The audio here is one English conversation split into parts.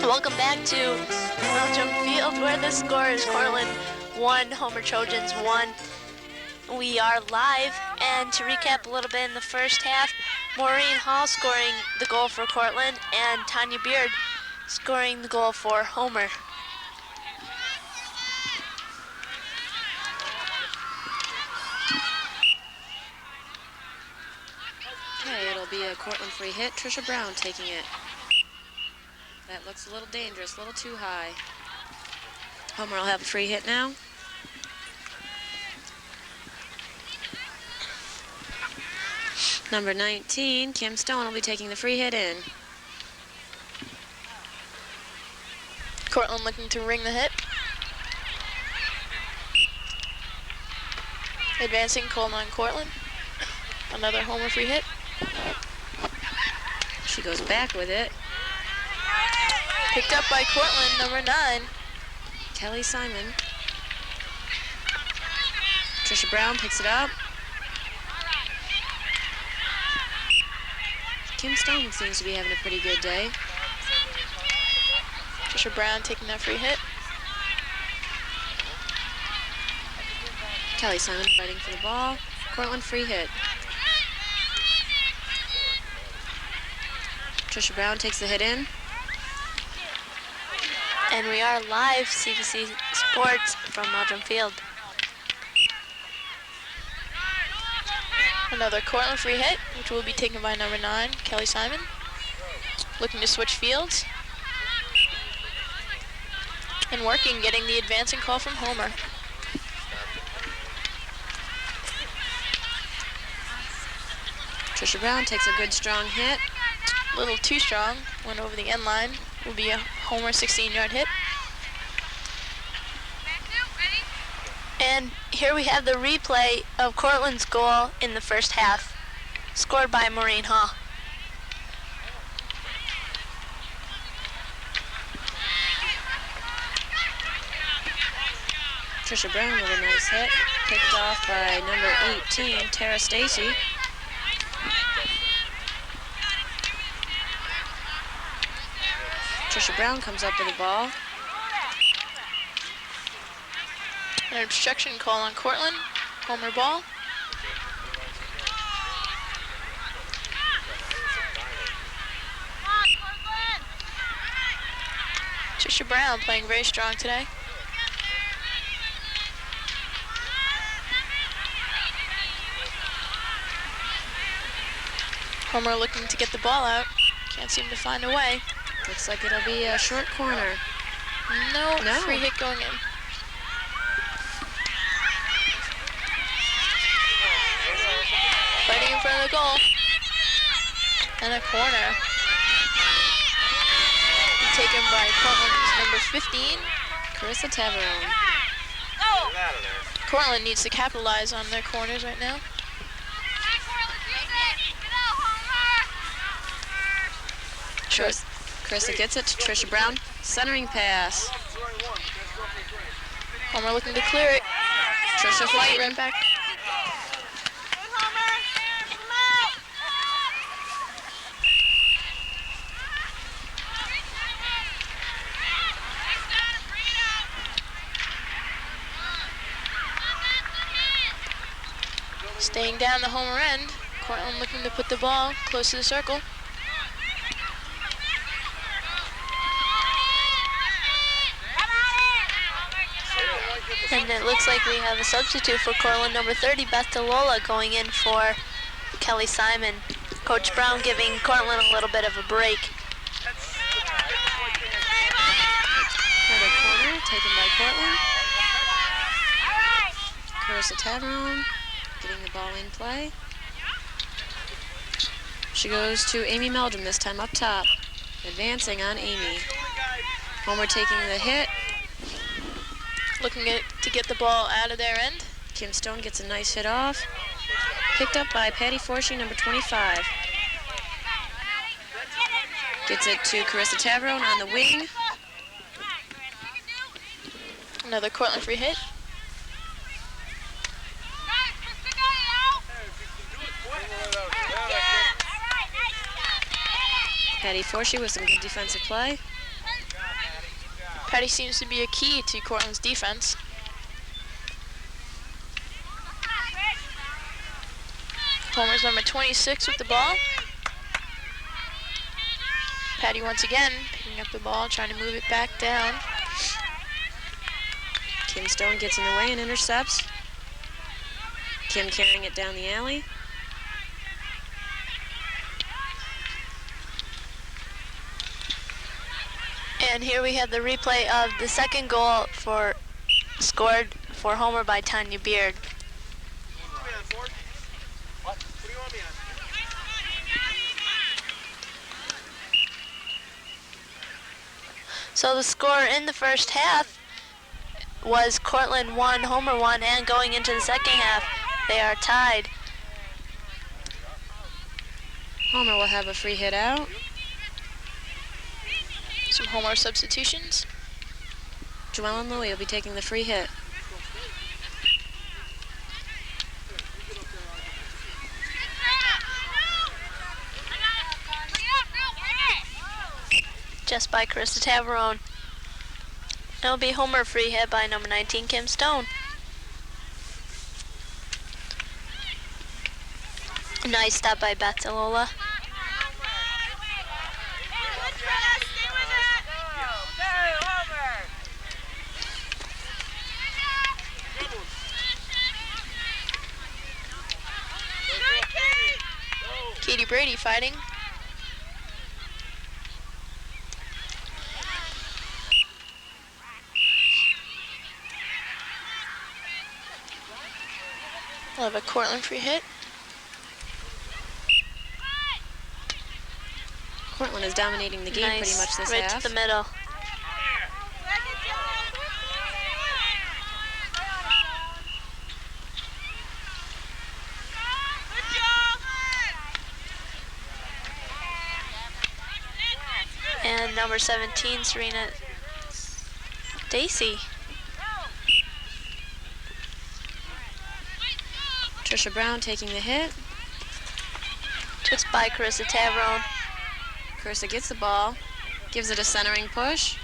Welcome back to Belgium Field, where the score is Cortland 1, Homer Trojans 1. We are live, and to recap a little bit in the first half, Maureen Hall scoring the goal for Cortland, and Tanya Beard scoring the goal for Homer. Okay, it'll be a Cortland free hit. Trisha Brown taking it. That looks a little dangerous, a little too high. Homer will have a free hit now. Number 19, Kim Stone, will be taking the free hit in. Cortland looking to ring the hit. Advancing Colin on Cortland. Another Homer free hit. She goes back with it. Picked up by Cortland, number 9. Kelly Simon. Trisha Brown picks it up. Kim Stone seems to be having a pretty good day. Trisha Brown taking that free hit. Kelly Simon fighting for the ball. Cortland free hit. Trisha Brown takes the hit in. And we are live, CBC Sports from Meldrum Field. Another Cortland free hit, which will be taken by number 9, Kelly Simon. Looking to switch fields. And working, getting the advancing call from Homer. Trisha Brown takes a good strong hit. A little too strong, went over the end line. Will be a Homer 16-yard hit. And here we have the replay of Cortland's goal in the first half, scored by Maureen Hall. Trisha Brown with a nice hit, picked off by number 18, Tara Stacy. Trisha Brown comes up with the ball. An obstruction call on Cortland. Homer ball. Trisha Brown playing very strong today. Homer looking to get the ball out. Can't seem to find a way. Looks like it'll be a short corner. No. Free hit going in. Fighting in front of the goal. And a corner. Taken by Cortland's number 15, Carissa Tavarone. Cortland needs to capitalize on their corners right now. Carissa gets it to Trisha Brown. Centering pass. Homer looking to clear it. Trisha fighting. Right back. Staying down the Homer end. Cortland looking to put the ball close to the circle. And it looks like we have a substitute for Cortland, number 30, Beth DeLola, going in for Kelly Simon. Coach Brown giving Cortland a little bit of a break. Another corner taken by Cortland. Carissa Tavarone getting the ball in play. She goes to Amy Meldrum, this time up top. Advancing on Amy. Homer taking the hit. Looking to get the ball out of their end. Kim Stone gets a nice hit off. Picked up by Patty Forshee, number 25. Gets it to Carissa Tavarone on the wing. Another Cortland free hit. Patty Forshee with some good defensive play. Patty seems to be a key to Cortland's defense. Homer's number 26 with the ball. Patty once again picking up the ball, trying to move it back down. Kim Stone gets in the way and intercepts. Kim carrying it down the alley. And here we have the replay of the second goal scored for Homer by Tanya Beard. So the score in the first half was Cortland 1, Homer 1, and going into the second half, they are tied. Homer will have a free hit out. Some Homer substitutions. Joellen Louie will be taking the free hit. Just by Carissa Tavarone. It'll be Homer free hit by number 19, Kim Stone. Nice stop by Beth Delola. Katie Brady fighting. We'll have a Cortland free hit. Cortland is dominating the game pretty much this right half. to the middle. And number 17, Serena Stacy. Trisha Brown taking the hit. Just by Carissa Tavarone. Carissa gets the ball, gives it a centering push.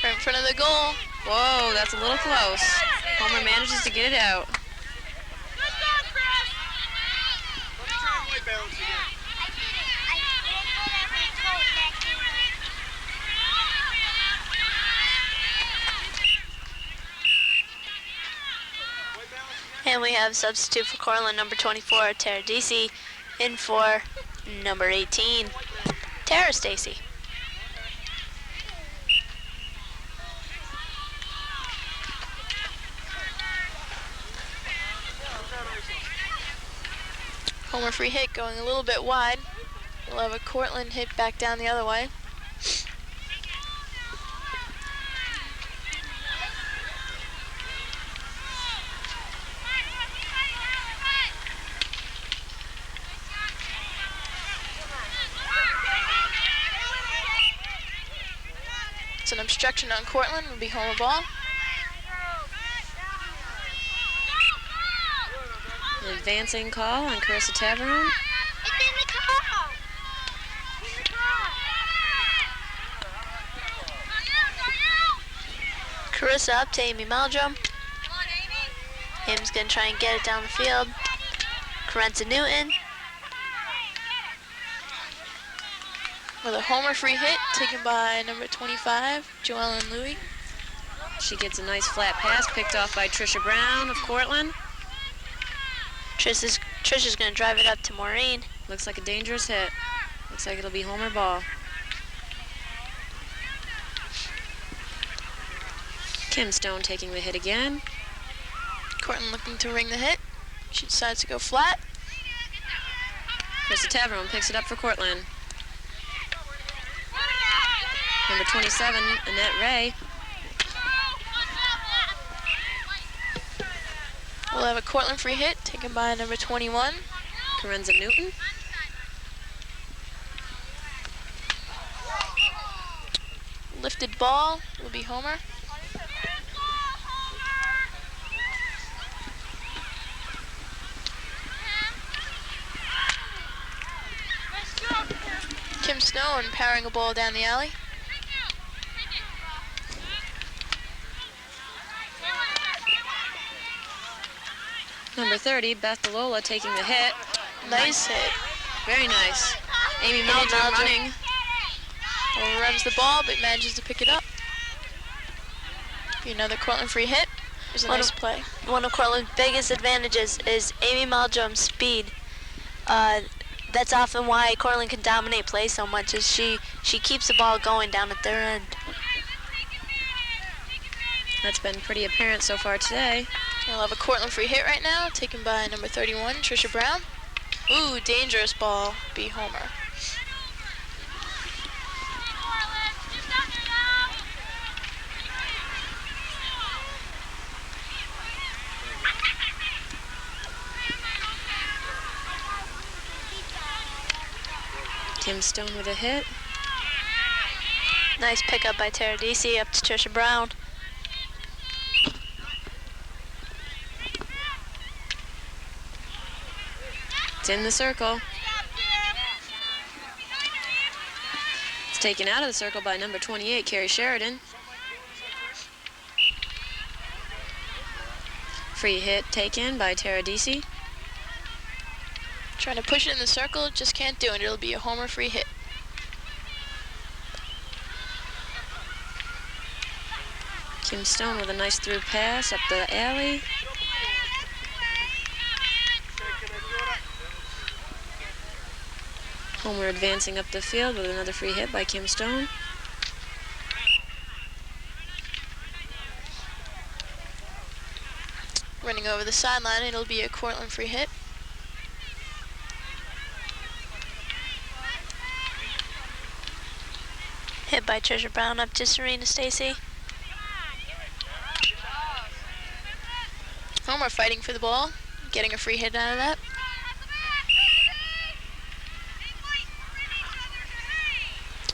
Right in front of the goal. Whoa, that's a little close. Homer manages to get it out. And we have substitute for Cortland, number 24, Tara Deasy, in for number 18, Tara Stacy. Homer free hit going a little bit wide. We'll have a Cortland hit back down the other way. It's an obstruction on Cortland. Will be Homer ball. An advancing call on Carissa Tavarone. Carissa up to Amy Meldrum. Him's gonna try and get it down the field. Carenza Newton. With a Homer free hit taken by number 25, Joellen Louie. She gets a nice flat pass picked off by Trisha Brown of Cortland. Trisha's gonna drive it up to Maureen. Looks like a dangerous hit. Looks like it'll be Homer ball. Kim Stone taking the hit again. Cortland looking to ring the hit. She decides to go flat. Carissa Tavarone picks it up for Cortland. Number 27, Annette Ray. We'll have a Cortland free hit taken by number 21, Carenza Newton. Lifted ball will be Homer. Kim Stone Stone powering a ball down the alley. Number 30, Beth DeLola taking the hit. Nice hit. Very nice. Amy Meldrum Meldrum. running. Overruns the ball, but manages to pick it up. Be another Cortland free hit. It was a nice play. One of Cortland's biggest advantages is Amy Meldrum's speed. That's often why Cortland can dominate play so much, is she keeps the ball going down at their end. That's been pretty apparent so far today. We'll have a Cortland free hit right now, taken by number 31, Trisha Brown. Ooh, dangerous ball, be Homer. Kim Stone with a hit. Nice pickup by Teradisi up to Trisha Brown. It's in the circle. It's taken out of the circle by number 28, Carrie Sheridan. Free hit taken by Teradisi. Trying to push it in the circle, just can't do it. It'll be a Homer free hit. Kim Stone with a nice through pass up the alley. Homer advancing up the field with another free hit by Kim Stone. Running over the sideline, it'll be a Cortland free hit. Hit by Trisha Brown up to Serena Stacy. Homer fighting for the ball, getting a free hit out of that.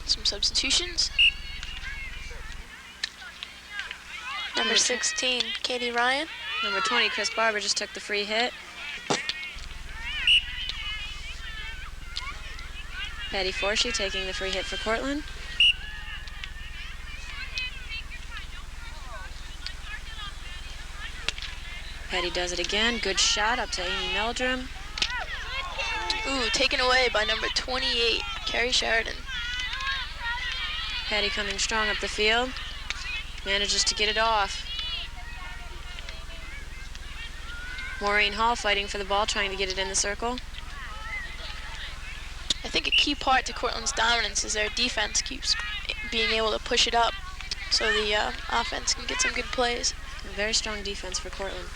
Some substitutions. Number 16, Katie Ryan. Number 20, Chris Barber just took the free hit. Patty Forshee taking the free hit for Cortland. Patty does it again. Good shot up to Amy Meldrum. Ooh, taken away by number 28, Carrie Sheridan. Patty coming strong up the field. Manages to get it off. Maureen Hall fighting for the ball, trying to get it in the circle. I think a key part to Cortland's dominance is their defense keeps being able to push it up so the offense can get some good plays. A very strong defense for Cortland.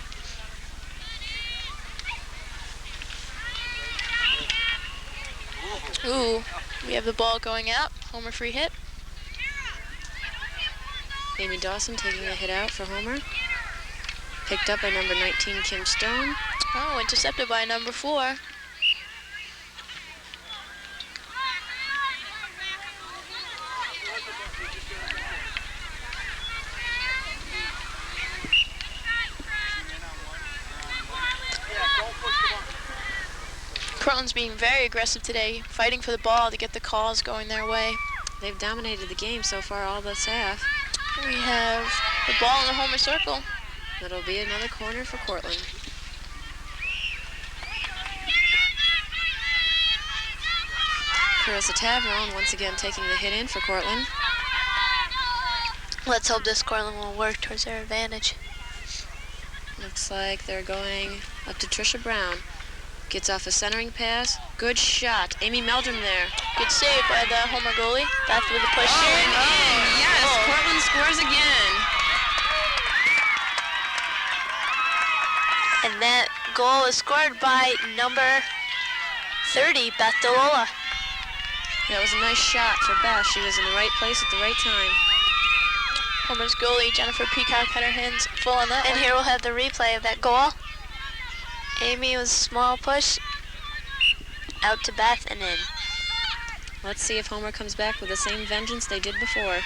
Ooh, we have the ball going out. Homer free hit. Amy Dawson taking a hit out for Homer. Picked up by number 19, Kim Stone. Oh, intercepted by number 4. Cortland's being very aggressive today, fighting for the ball to get the calls going their way. They've dominated the game so far all this half. We have the ball in the Homer circle. That'll be another corner for Cortland. Carissa Taverone once again taking the hit in for Cortland. Let's hope this Cortland will work towards their advantage. Looks like they're going up to Trisha Brown. Gets off a centering pass. Good shot. Amy Meldrum there. Good save by the Homer goalie. Beth with the push. Yes, Oh. Cortland scores again. And that goal is scored by number 30, Beth DeLola. That was a nice shot for Beth. She was in the right place at the right time. Homer's goalie, Jennifer Peacock, had her hands full on that And one. here we'll have the replay of that goal. Amy was a small push out to Beth and in. Let's see if Homer comes back with the same vengeance they did before.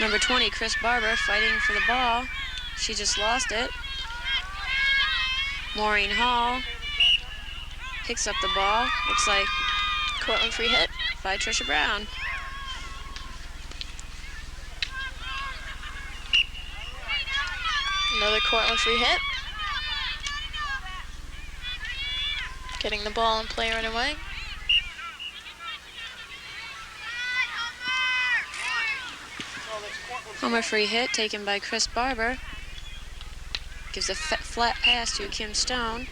Number 20, Chris Barber, fighting for the ball. She just lost it. Maureen Hall picks up the ball. Looks like Cortland free hit. by Trisha Brown. Another Cortland free hit. Getting the ball in play right away. Homer free hit taken by Chris Barber. Gives a flat pass to Kim Stone.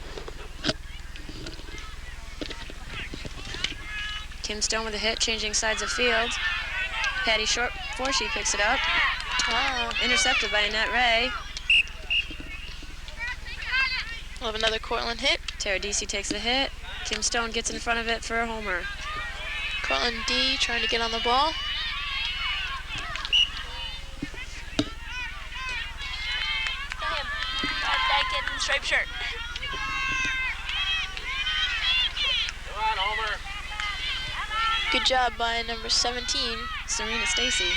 Kim Stone with a hit, changing sides of field. Patty short before she picks it up. Intercepted by Annette Ray. We'll have another Cortland hit. Tara Deasy takes the hit. Kim Stone gets in front of it for a homer. Cortland D trying to get on the ball. That kid in the striped shirt. Come on, Homer. Good job by number 17. Serena Stacy.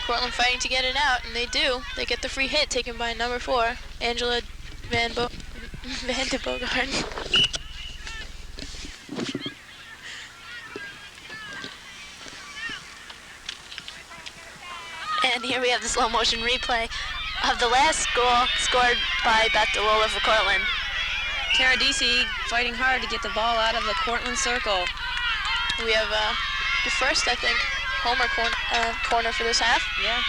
Cortland fighting to get it out, and they do. They get the free hit taken by number 4, Angela Van de Bogart. And here we have the slow motion replay of the last goal scored by Beth DeLola for Cortland. Tara Deasy fighting hard to get the ball out of the Cortland circle. We have the first, I think, Homer corner for this half. Yeah.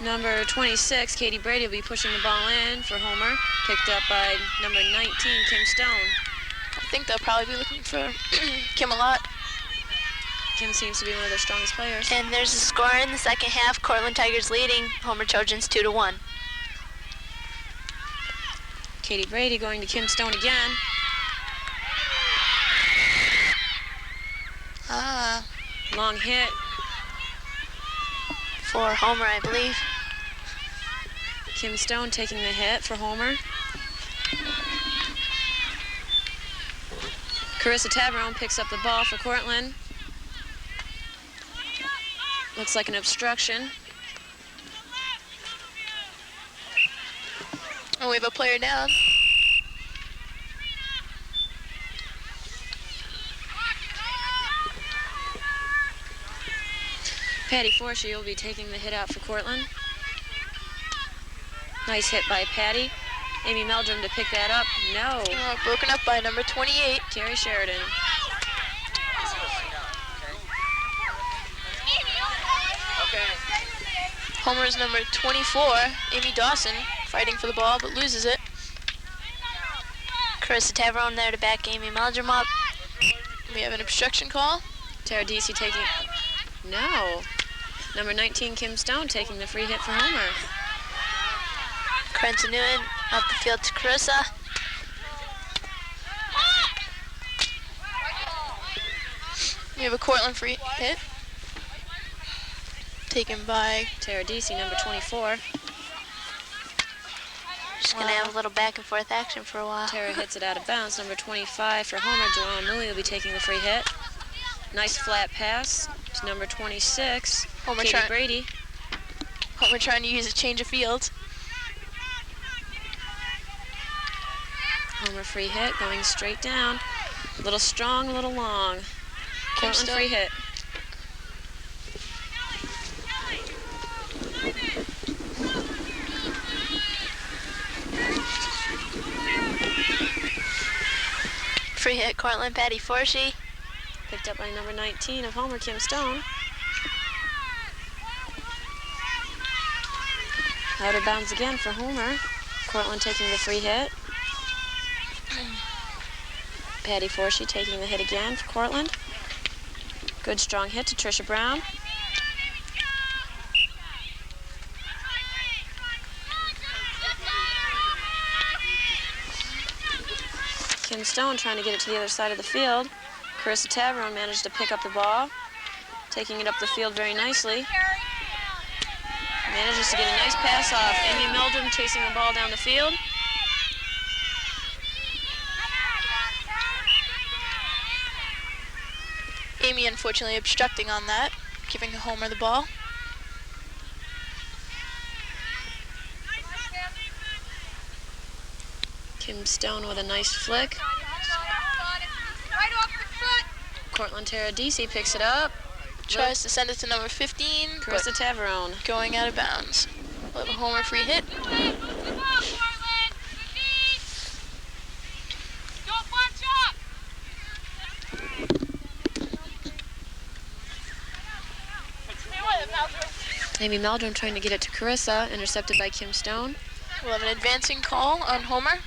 Number 26, Katie Brady, will be pushing the ball in for Homer. Picked up by number 19, Kim Stone. I think they'll probably be looking for Kim a lot. Kim seems to be one of their strongest players. And there's a score in the second half. Cortland Tigers leading Homer Trojans 2-1. Katie Brady going to Kim Stone again. Long hit. For Homer, I believe. Kim Stone taking the hit for Homer. Carissa Tabarone picks up the ball for Cortland. Looks like an obstruction. And we have a player down. Patty Forshee will be taking the hit out for Cortland. Nice hit by Patty. Amy Meldrum to pick that up. No. Broken up by number 28. Carrie Sheridan. Homer's number 24, Amy Dawson, fighting for the ball but loses it. Carissa Tabarone there to back Amy Meldrum up. We have an obstruction call. Tara Deasy taking... No. Number 19, Kim Stone, taking the free hit for Homer. Krenta Newton up the field to Carissa. We have a Cortland free hit. Taken by Tara Deasy, number 24. Just gonna have a little back and forth action for a while. Tara hits it out of bounds. Number 25 for Homer, Joanne Mooley will be taking the free hit. Nice flat pass to number 26, Homer Katie Brady. Homer trying to use a change of field. Homer free hit, going straight down. A little strong, a little long. Cortland free hit. Free hit, Cortland, Patty Forshee. Picked up by number 19 of Homer, Kim Stone. Out of bounds again for Homer. Cortland taking the free hit. Patty Forshee taking the hit again for Cortland. Good strong hit to Trisha Brown. Kim Stone trying to get it to the other side of the field. Carissa Tabarone managed to pick up the ball, taking it up the field very nicely. Manages to get a nice pass off. Amy Meldrum chasing the ball down the field. Amy unfortunately obstructing on that, giving Homer the ball. Kim Stone with a nice flick. Cortland Teradisi picks it up. Tries to send it to number 15, Carissa but Tavarone. going out of bounds. We'll have a homer free hit. Amy Meldrum trying to get it to Carissa, intercepted by Kim Stone. We'll have an advancing call on homer.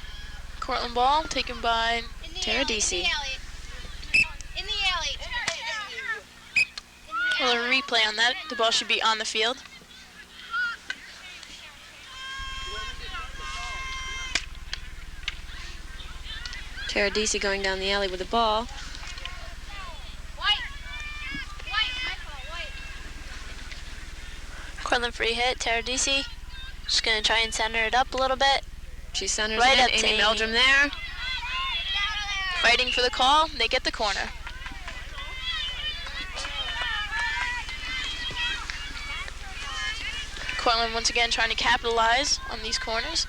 Cortland ball taken by Teradisi. We'll have a replay on that. The ball should be on the field. Teradisi going down the alley with the ball. Cortland free hit, Teradisi. Just gonna try and center it up a little bit. She centers Right in. up to Amy Amy. Meldrum there. Fighting for the call. They get the corner. Cortland once again trying to capitalize on these corners.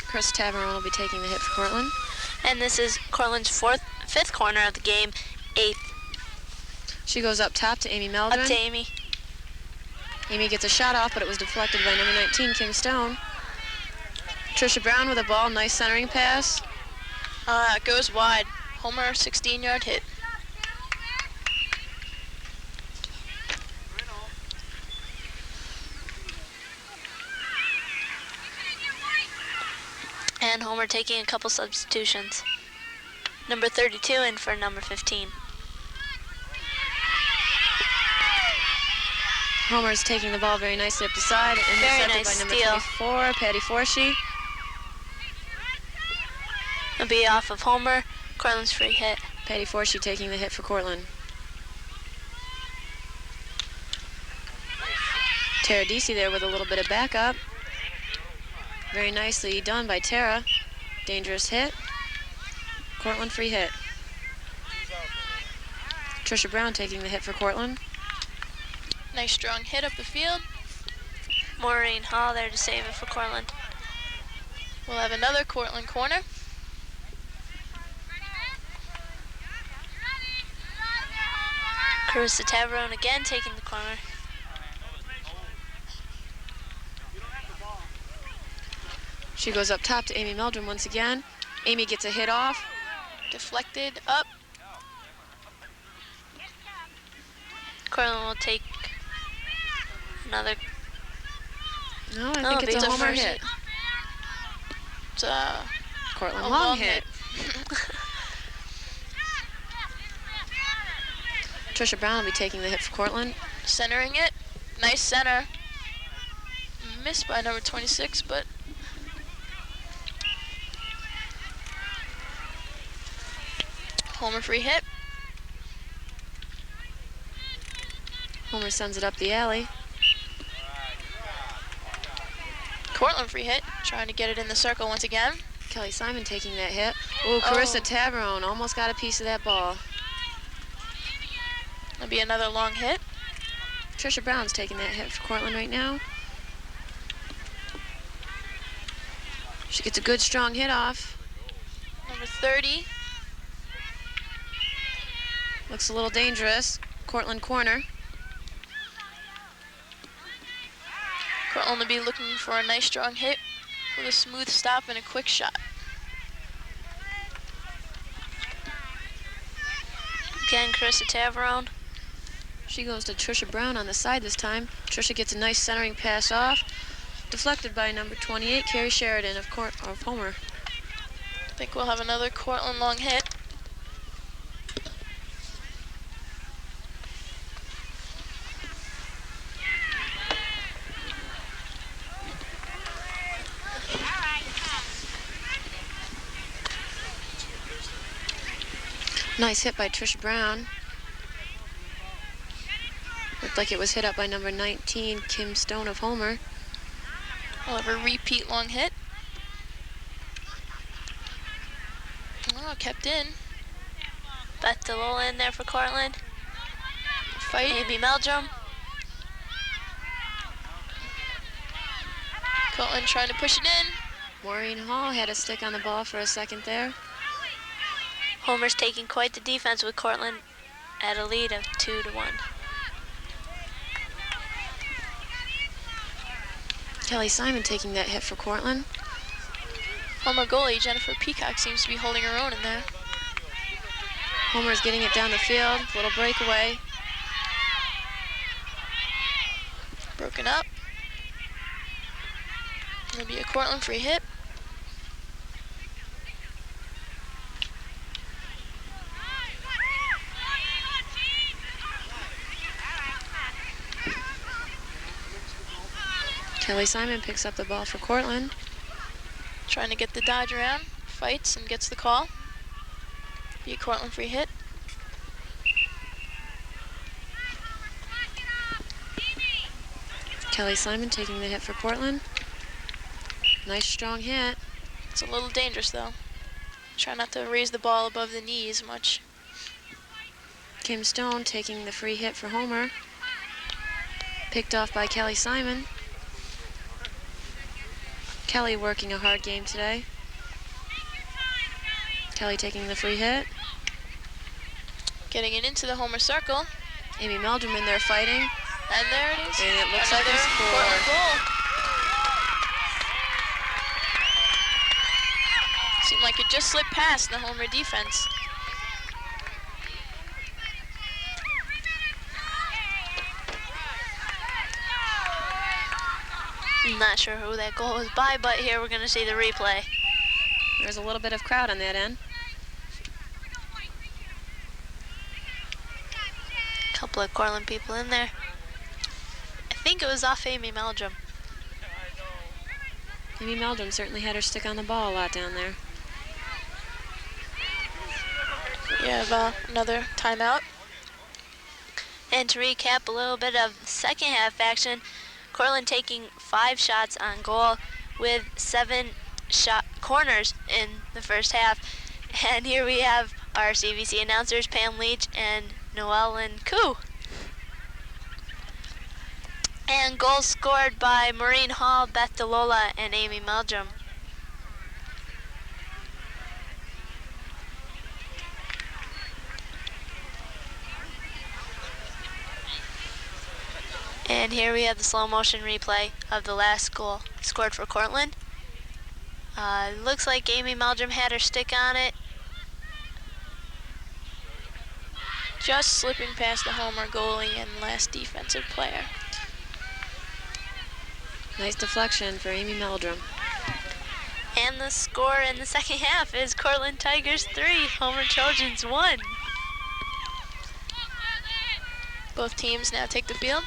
Chris Tavarone will be taking the hit for Cortland. And this is Cortland's fifth corner of the game, 8th. She goes up top to Amy Meldrum. Up to Amy. Amy gets a shot off, but it was deflected by number 19, Kim Stone. Trisha Brown with a ball, nice centering pass. It goes wide. Homer, 16-yard hit. And Homer taking a couple substitutions. Number 32 in for number 15. Homer's taking the ball very nicely up the side. Very Intercepted nice by number steal. 24, Patty Forshee. It'll be off of Homer. Cortland's free hit. Patty Forshee taking the hit for Cortland. Teradisi there with a little bit of backup. Very nicely done by Tara. Dangerous hit. Cortland free hit. Trisha Brown taking the hit for Cortland. Nice strong hit up the field. Maureen Hall there to save it for Cortland. We'll have another Cortland corner. Carissa Tavarone again taking the corner. She goes up top to Amy Meldrum once again. Amy gets a hit off. Deflected up. Cortland will take another. No, I think it's it's a a homer first hit. It's a Cortland a long long hit. Trisha Brown will be taking the hit for Cortland. centering it. Nice center. Missed by number 26, but homer free hit. Homer sends it up the alley. Cortland free hit. Trying to get it in the circle once again. Kelly Simon taking that hit. Oh, Carissa Tavarone almost got a piece of that ball. That'll be another long hit. Trisha Brown's taking that hit for Cortland right now. She gets a good strong hit off. Number 30. Looks a little dangerous. Cortland corner. Cortland will be looking for a nice strong hit with a smooth stop and a quick shot. Again, Carissa Tavarone. She goes to Trisha Brown on the side this time. Trisha gets a nice centering pass off. Deflected by number 28, Carrie Sheridan of Homer. I think we'll have another Cortland long hit. Nice hit by Trisha Brown. Looked like it was hit up by number 19, Kim Stone of Homer. We'll have a repeat long hit. Oh, kept in. Beth DeLola in there for Cortland. Fight. Amy Meldrum. Cortland trying to push it in. Maureen Hall had a stick on the ball for a second there. Homer's taking quite the defense with Cortland at a lead of 2-1. Kelly Simon taking that hit for Cortland. Homer goalie Jennifer Peacock seems to be holding her own in there. Homer's getting it down the field. Little breakaway. Broken up. It'll be a Cortland free hit. Kelly Simon picks up the ball for Cortland. Trying to get the dodge around. Fights and gets the call. Be a Cortland free hit. Kelly Simon taking the hit for Cortland. Nice strong hit. It's a little dangerous though. Try not to raise the ball above the knees much. Kim Stone taking the free hit for Homer. Picked off by Kelly Simon. Kelly working a hard game today. Kelly taking the free hit. Getting it into the Homer circle. Amy Meldrum in there fighting. And there it is. And it looks like Another a Cortland score. goal. Seemed like it just slipped past the Homer defense. I'm not sure who that goal was by, but here we're going to see the replay. There's a little bit of crowd on that end. Couple of Cortland people in there. I think it was off Amy Meldrum. Amy Meldrum certainly had her stick on the ball a lot down there. We have another timeout. And to recap a little bit of the second half action, Cortland taking 5 shots on goal with 7 shot corners in the first half. And here we have our CVC announcers, Pam Leach and Noellen Koo. And goals scored by Maureen Hall, Beth DeLola, and Amy Meldrum. And here we have the slow motion replay of the last goal scored for Cortland. Looks like Amy Meldrum had her stick on it. Just slipping past the Homer goalie and last defensive player. Nice deflection for Amy Meldrum. And the score in the second half is Cortland Tigers 3, Homer Trojans 1. Both teams now take the field.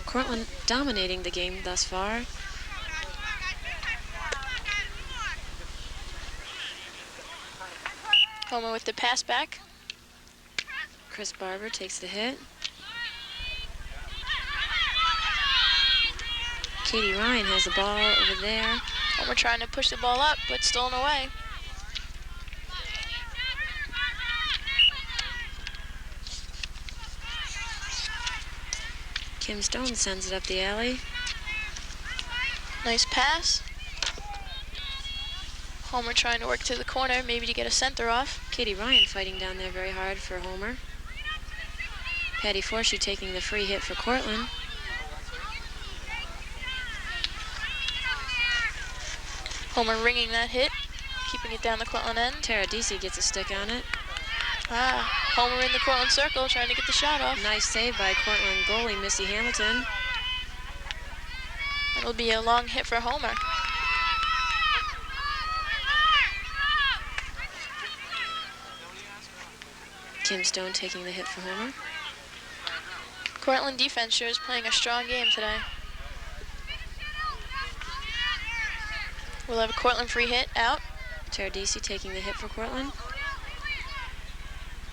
Cortland dominating the game thus far. Homer with the pass back. Chris Barber takes the hit. Katie Ryan has the ball over there. Homer trying to push the ball up, but stolen away. Kim Stone sends it up the alley. Nice pass. Homer trying to work to the corner, maybe to get a center off. Katie Ryan fighting down there very hard for Homer. Patty Forsey taking the free hit for Cortland. Homer ringing that hit, keeping it down the Cortland end. Tara Deasy gets a stick on it. Homer in the Cortland circle, trying to get the shot off. Nice save by Cortland goalie Missy Hamilton. It'll be a long hit for Homer. Kim Stone taking the hit for Homer. Cortland defense sure is playing a strong game today. We'll have a Cortland free hit out. Tara Deasy taking the hit for Cortland.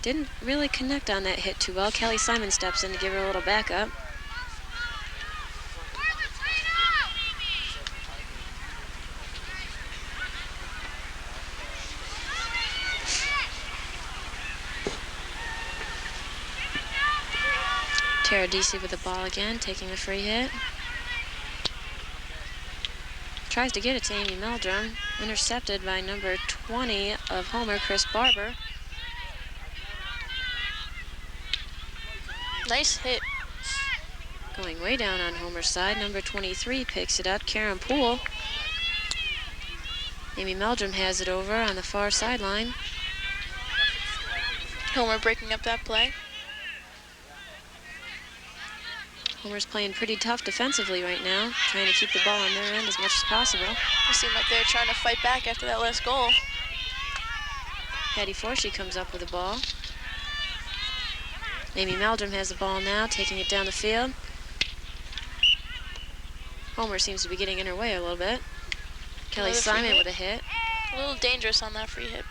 Didn't really connect on that hit too well. Kelly Simon steps in to give her a little backup. Tara Deasy with the ball again, taking the free hit. tries to get it to Amy Meldrum. Intercepted by number 20 of Homer, Chris Barber. Nice hit. Going way down on Homer's side. Number 23 picks it up, Karen Poole. Amy Meldrum has it over on the far sideline. Homer breaking up that play. Homer's playing pretty tough defensively right now, trying to keep the ball on their end as much as possible. It seemed like they're trying to fight back after that last goal. Patty Forshee comes up with the ball. Amy Meldrum has the ball now, taking it down the field. Homer seems to be getting in her way a little bit. Kelly Another free Simon hit. with a hit. A little dangerous on that free hit.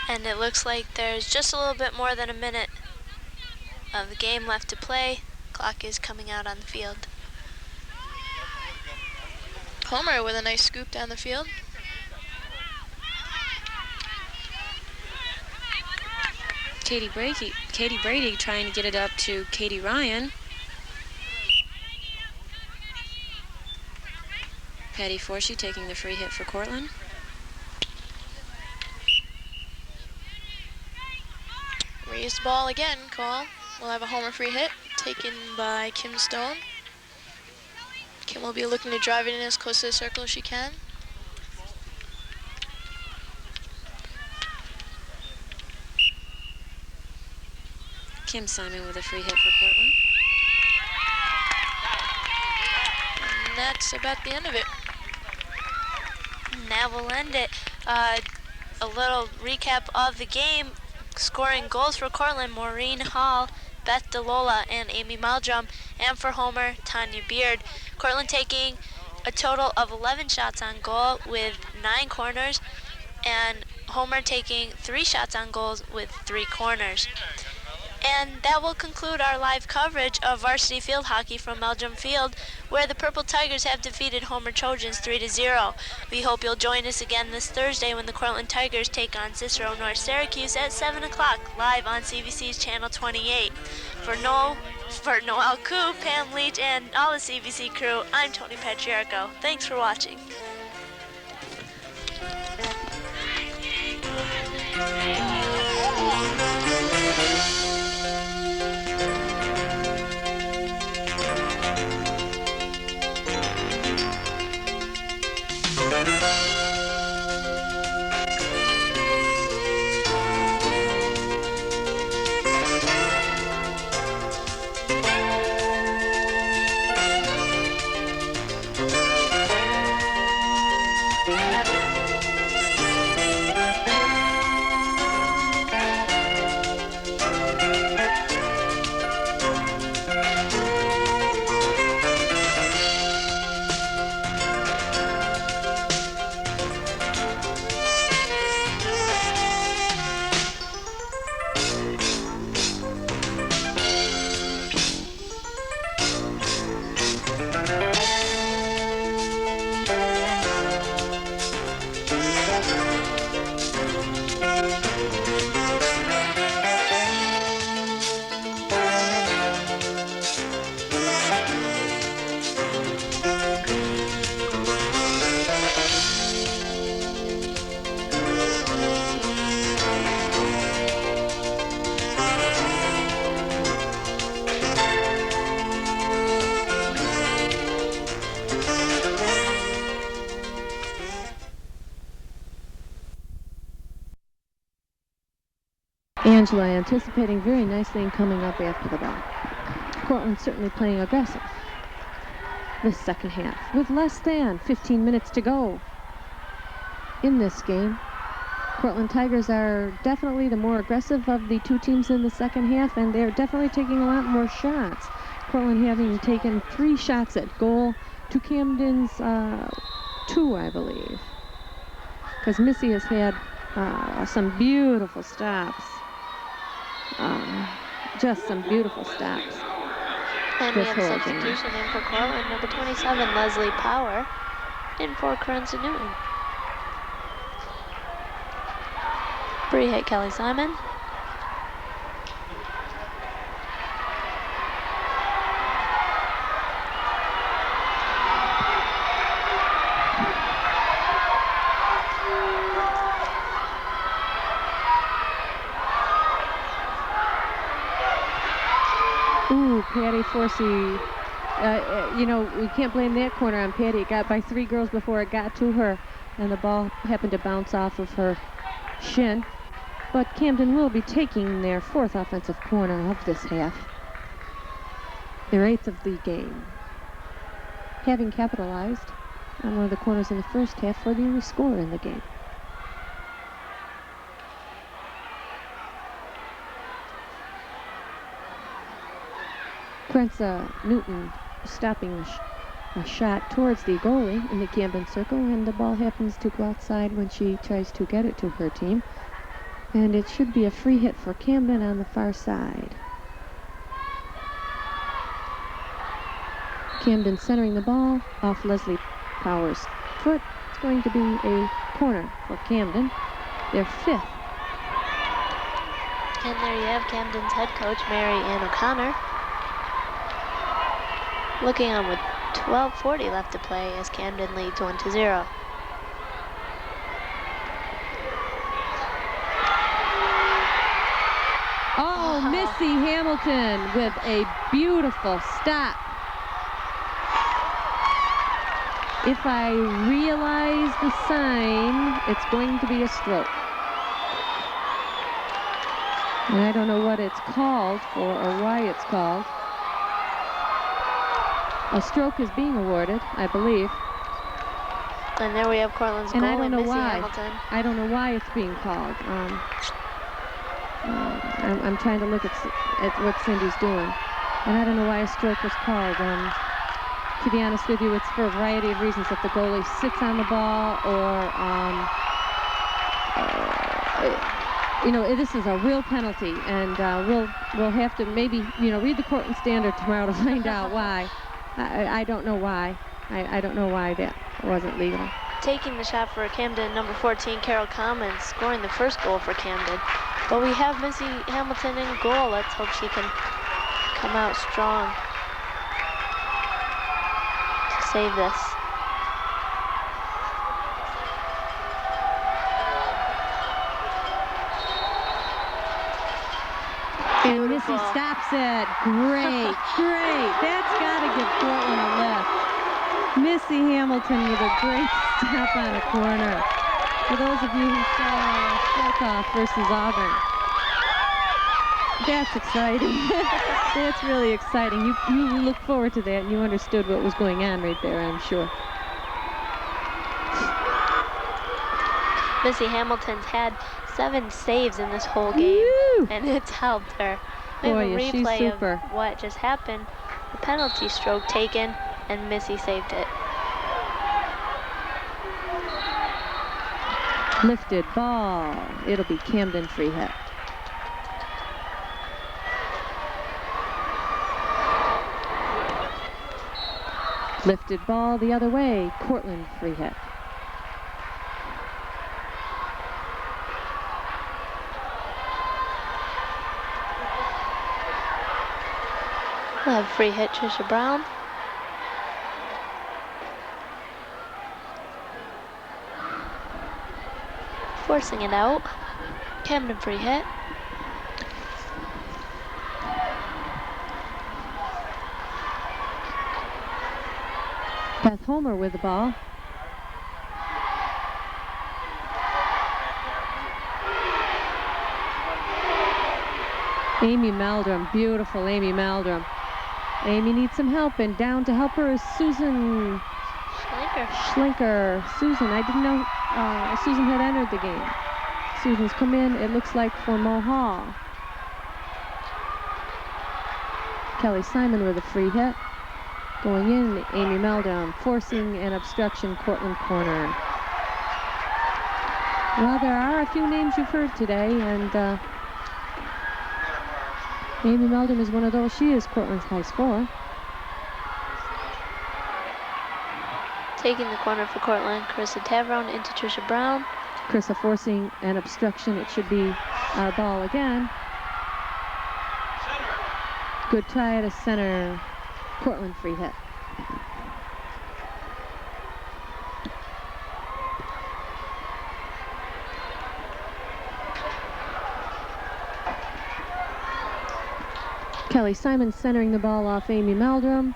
And it looks like there's just a little bit more than a minute of the game left to play. Clock is coming out on the field. Homer with a nice scoop down the field. Katie Brady trying to get it up to Katie Ryan. Patty Forshee taking the free hit for Cortland. Raised ball again, call. We'll have a Homer free hit taken by Kim Stone. Kim will be looking to drive it in as close to the circle as she can. Kim Simon with a free hit for Cortland. And that's about the end of it. And that will end it. A little recap of the game. Scoring goals for Cortland, Maureen Hall, Beth DeLola, and Amy Meldrum. And for Homer, Tanya Beard. Cortland taking a total of 11 shots on goal with 9 corners. And Homer taking 3 shots on goals with 3 corners. And that will conclude our live coverage of varsity field hockey from Meldrum Field, where the Purple Tigers have defeated Homer Trojans 3-0. We hope you'll join us again this Thursday when the Cortland Tigers take on Cicero North Syracuse at 7 o'clock, live on CBC's Channel 28. For Noel Koo, Pam Leach, and all the CBC crew, I'm Tony Patriarco. Thanks for watching. Angela anticipating very nicely and coming up after the ball. Cortland certainly playing aggressive this second half with less than 15 minutes to go in this game. Cortland Tigers are definitely the more aggressive of the 2 teams in the second half, and they're definitely taking a lot more shots. Cortland having taken 3 shots at goal to Camden's 2, I believe, because Missy has had some beautiful stops. Just some beautiful stops. And we This have a whole game. substitution in for Cortland, number 27, Leslie Power, in for Kernza Newton. Free hit, Kelly Simon. Patty Forsey. You know, we can't blame that corner on Patty. It got by 3 girls before it got to her, and the ball happened to bounce off of her shin. But Camden will be taking their 4th offensive corner of this half. Their 8th of the game. Having capitalized on one of the corners in the first half for the only score in the game. Prensa Newton stopping a shot towards the goalie in the Camden circle, and the ball happens to go outside when she tries to get it to her team. And it should be a free hit for Camden on the far side. Camden centering the ball off Leslie Powers' foot. It's going to be a corner for Camden, their 5th. And there you have Camden's head coach, Mary Ann O'Connor, looking on with 12:40 left to play as Camden leads 1-0. Oh, Missy Hamilton with a beautiful stop. If I realize the sign, it's going to be a stroke. And I don't know what it's called for or why it's called. A stroke is being awarded, I believe. And there we have Cortland's And goal I don't and know Missy why. Hamilton. I don't know why it's being called. I'm trying to look at what Cindy's doing. And I don't know why a stroke was called. To be honest with you, it's for a variety of reasons. If the goalie sits on the ball or, you know, this is a real penalty. And we'll have to maybe, you know, read the Cortland Standard tomorrow to find out why. I don't know why. I don't know why that wasn't legal. Taking the shot for Camden, number 14, Carol Commons, scoring the first goal for Camden. But we have Missy Hamilton in goal. Let's hope she can come out strong to save this. And Missy stops it. Great, great. That's got to give Cortland a lift. Missy Hamilton with a great stop on a corner. For those of you who saw Sheltoff versus Auburn, that's exciting. That's really exciting. You looked forward to that and you understood what was going on right there, I'm sure. Missy Hamilton's had 7 saves in this whole game, Woo! and it's helped her. We have Boy, a is she replay super. of what just happened. The penalty stroke taken, and Missy saved it. Lifted ball. It'll be Camden free hit. Lifted ball the other way. Cortland free hit. We'll have free hit Trisha Brown. Forcing it out. Camden free hit. Beth Homer with the ball. Amy Meldrum, beautiful Amy Meldrum. Amy needs some help, and down to help her is Susan Schlenker. Susan, I didn't know Susan had entered the game. Susan's come in, it looks like, for Mo Hall. Kelly Simon with a free hit. Going in, Amy Meldrum, forcing an obstruction, Cortland corner. Well, there are a few names you've heard today, and Amy Meldrum is one of those. She is Cortland's high scorer. Taking the corner for Cortland, Carissa Tavrone into Trisha Brown. Carissa forcing an obstruction. It should be our ball again. Good try at a center. Cortland free hit. Kelly Simon centering the ball off Amy Meldrum,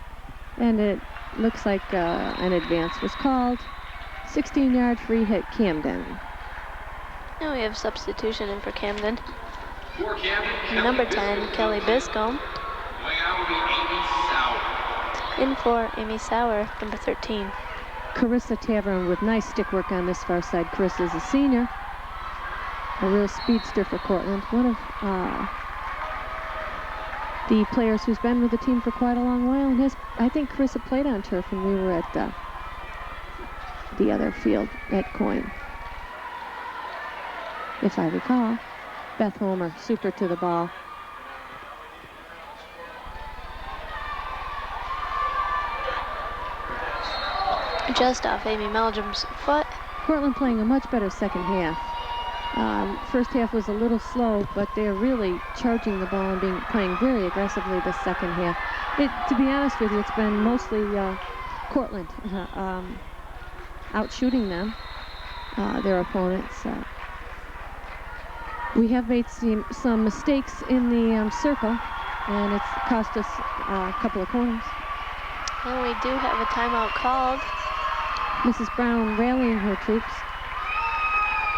and it looks like an advance was called. 16-yard free hit, Camden. Now we have substitution in for Camden. For Camden, Number 10, Kelly Biscombe. Going out will be Amy Sauer. In for Amy Sauer, number 13. Carissa Tavern with nice stick work on this far side. Carissa's a senior. A real speedster for Cortland. One of the players who's been with the team for quite a long while. And I think Carissa played on turf when we were at the other field at Coyne. If I recall. Beth Homer, super to the ball. Just off Amy Meldrum's foot. Cortland playing a much better second half. First half was a little slow, but they're really charging the ball and playing very aggressively the second half. To be honest with you, it's been mostly Cortland out shooting them, their opponents. We have made some mistakes in the circle, and it's cost us a couple of corners. And we do have a timeout called. Mrs. Brown rallying her troops.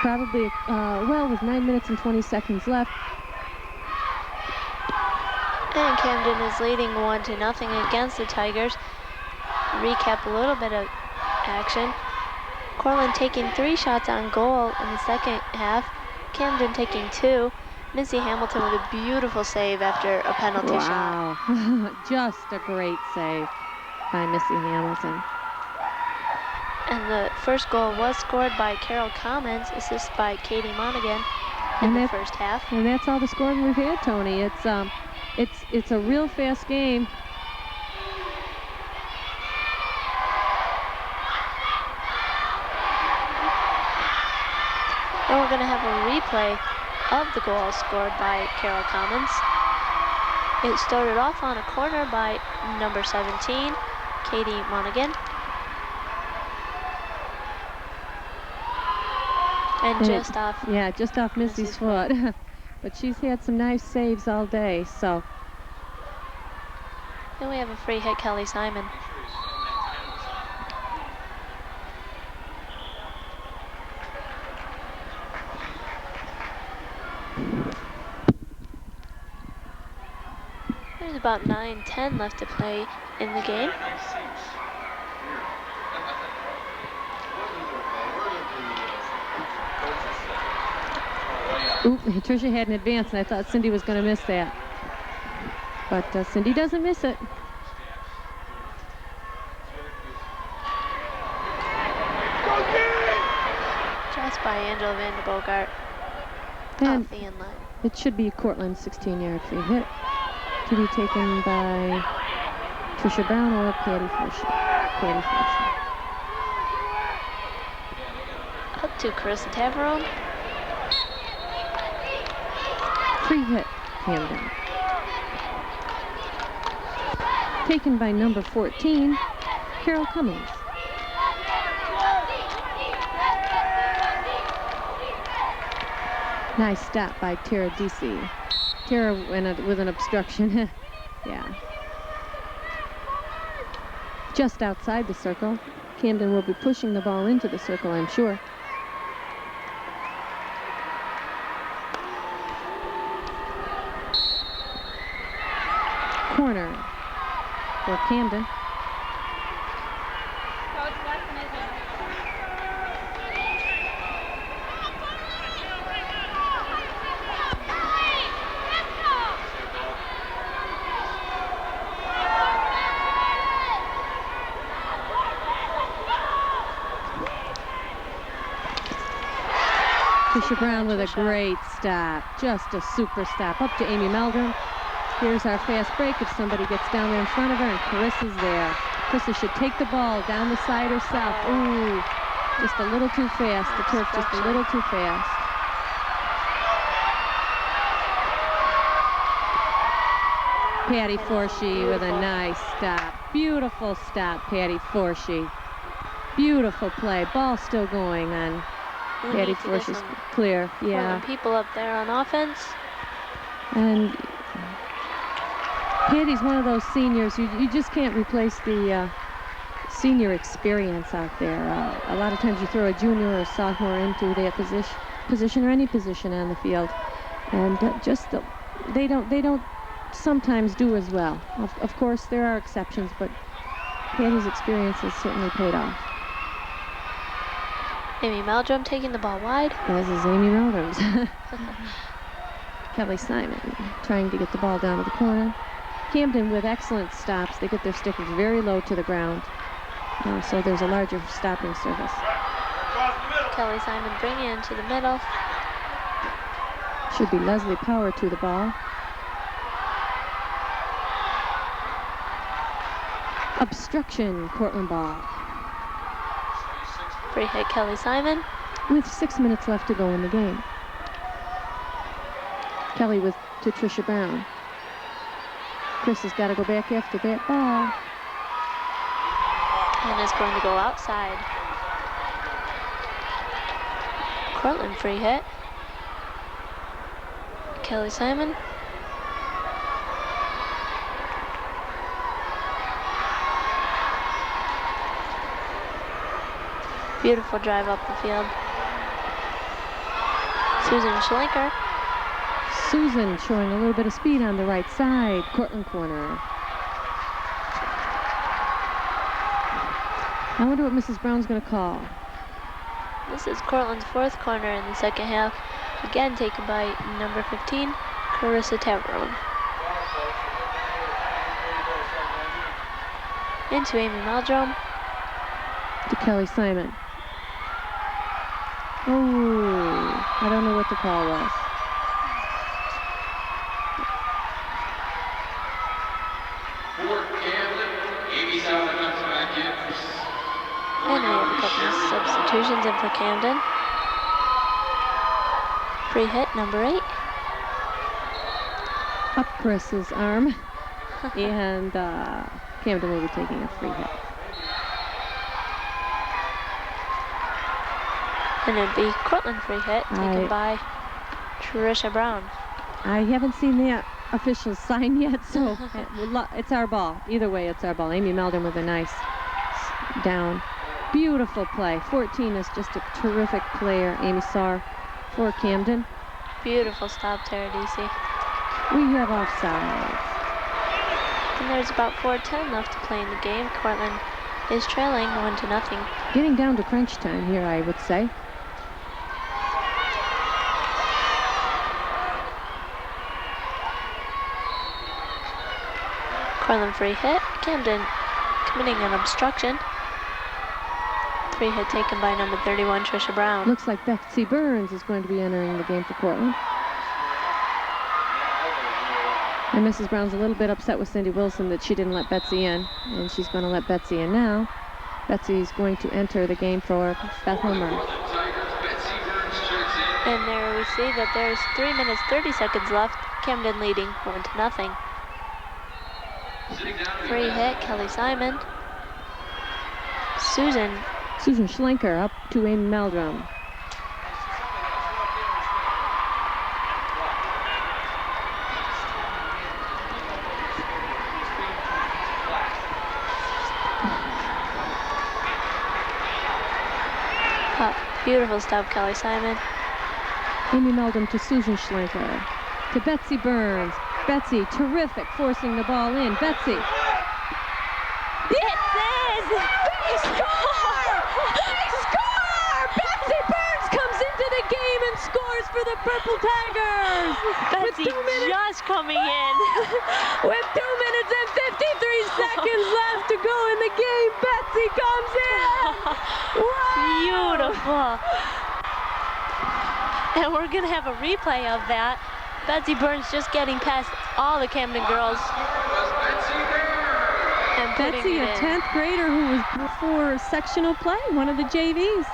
Probably, with 9 minutes and 20 seconds left. And Camden is leading 1-0 against the Tigers. Recap a little bit of action. Cortland taking 3 shots on goal in the second half. Camden taking 2. Missy Hamilton with a beautiful save after a penalty shot. Wow, just a great save by Missy Hamilton. And the first goal was scored by Carol Commons, assist by Katie Monaghan in the first half. And that's all the scoring we've had, Tony. It's a real fast game. And we're going to have a replay of the goal scored by Carol Commons. It started off on a corner by number 17, Katie Monaghan. And just off. Yeah, just off Missy's foot. But she's had some nice saves all day, so. And we have a free hit, Kelly Simon. There's about 9-10 left to play in the game. Ooh, Tricia had an advance, and I thought Cindy was going to miss that. But Cindy doesn't miss it. Just by Angela Van de Bogart. And off the end line. it should be Cortland's 16-yard free hit to be taken by Tricia Brown or Patty Forshaw. Up to Carissa Taverone. Free hit, Camden. Taken by number 14, Carol Cummings. Nice stop by Tara DC. Tara with an obstruction. Yeah. Just outside the circle. Camden will be pushing the ball into the circle, I'm sure. Corner for Camden. Tricia Brown with a great stop. Just a super stop. Up to Amy Meldrum. Here's our fast break if somebody gets down there in front of her, and Carissa's there. Carissa should take the ball down the side herself. Ooh, just a little too fast. The turf just a little too fast. Patty Forshee with a nice stop. Beautiful stop, Patty Forshee. Beautiful play. Ball still going on. Patty Forshee's clear. Yeah. People up there on offense. And Patty's one of those seniors. You just can't replace the senior experience out there. A lot of times you throw a junior or a sophomore into their position or any position on the field, and they don't sometimes do as well. Of course, there are exceptions, but Patty's experience has certainly paid off. Amy Meldrum taking the ball wide. As is Amy Meldrum's. Kelly Simon trying to get the ball down to the corner. Camden with excellent stops. They get their stickers very low to the ground, so there's a larger stopping surface. Kelly Simon bringing it into the middle. Should be Leslie Power to the ball. Obstruction, Cortland ball. Free hit Kelly Simon. With 6 minutes left to go in the game. Kelly with to Trisha Brown. Chris has got to go back after that ball. And is going to go outside. Cortland free hit. Kelly Simon. Beautiful drive up the field. Susan Schlenker. Susan showing a little bit of speed on the right side. Cortland corner. I wonder what Mrs. Brown's going to call. This is Cortland's fourth corner in the second half. Again taken by number 15, Carissa Tavron. Into Amy Meldrum. To Kelly Simon. Oh, I don't know what the call was. For Camden, Amy's out and comes back in. And we have a couple of substitutions in for Camden. Free hit, number 8. Up Chris's arm. And Camden will be taking a free hit. And it'd be Cortland free hit taken by Trisha Brown. I haven't seen the official sign yet, so it's our ball. Either way, it's our ball. Amy Meldrum with a nice down. Beautiful play. 14 is just a terrific player, Amy Saar, for Camden. Beautiful stop, Tara DC. We have offside. And there's about 4:10 left to play in the game. Cortland is trailing 1-0. Getting down to crunch time here, I would say. Cortland free hit. Camden committing an obstruction. Free hit taken by number 31, Trisha Brown. Looks like Betsy Burns is going to be entering the game for Cortland. And Mrs. Brown's a little bit upset with Cindy Wilson that she didn't let Betsy in, and she's going to let Betsy in now. Betsy's going to enter the game for Beth Homer. And there we see that there's 3 minutes 30 seconds left. Camden leading 1-0. Free hit, Kelly Simon. Susan Schlenker up to Amy Meldrum. Beautiful stop, Kelly Simon. Amy Meldrum to Susan Schlenker. To Betsy Burns. Betsy, terrific, forcing the ball in. Betsy. It's in! They score! They score! Betsy Burns comes into the game and scores for the Purple Tigers. Betsy just coming in. With 2 minutes and 53 seconds left to go in the game, Betsy comes in. Wow. Beautiful. And we're going to have a replay of that. Betsy Burns just getting past all the Camden girls. And Betsy, a 10th grader who was before sectional play, one of the JVs.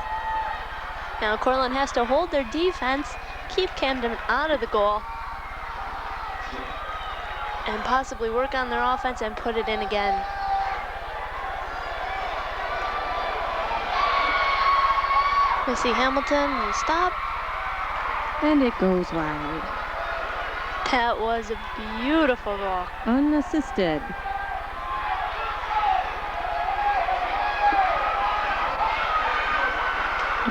Now Cortland has to hold their defense, keep Camden out of the goal, and possibly work on their offense and put it in again. Missy Hamilton will stop. And it goes wide. That was a beautiful ball. Unassisted.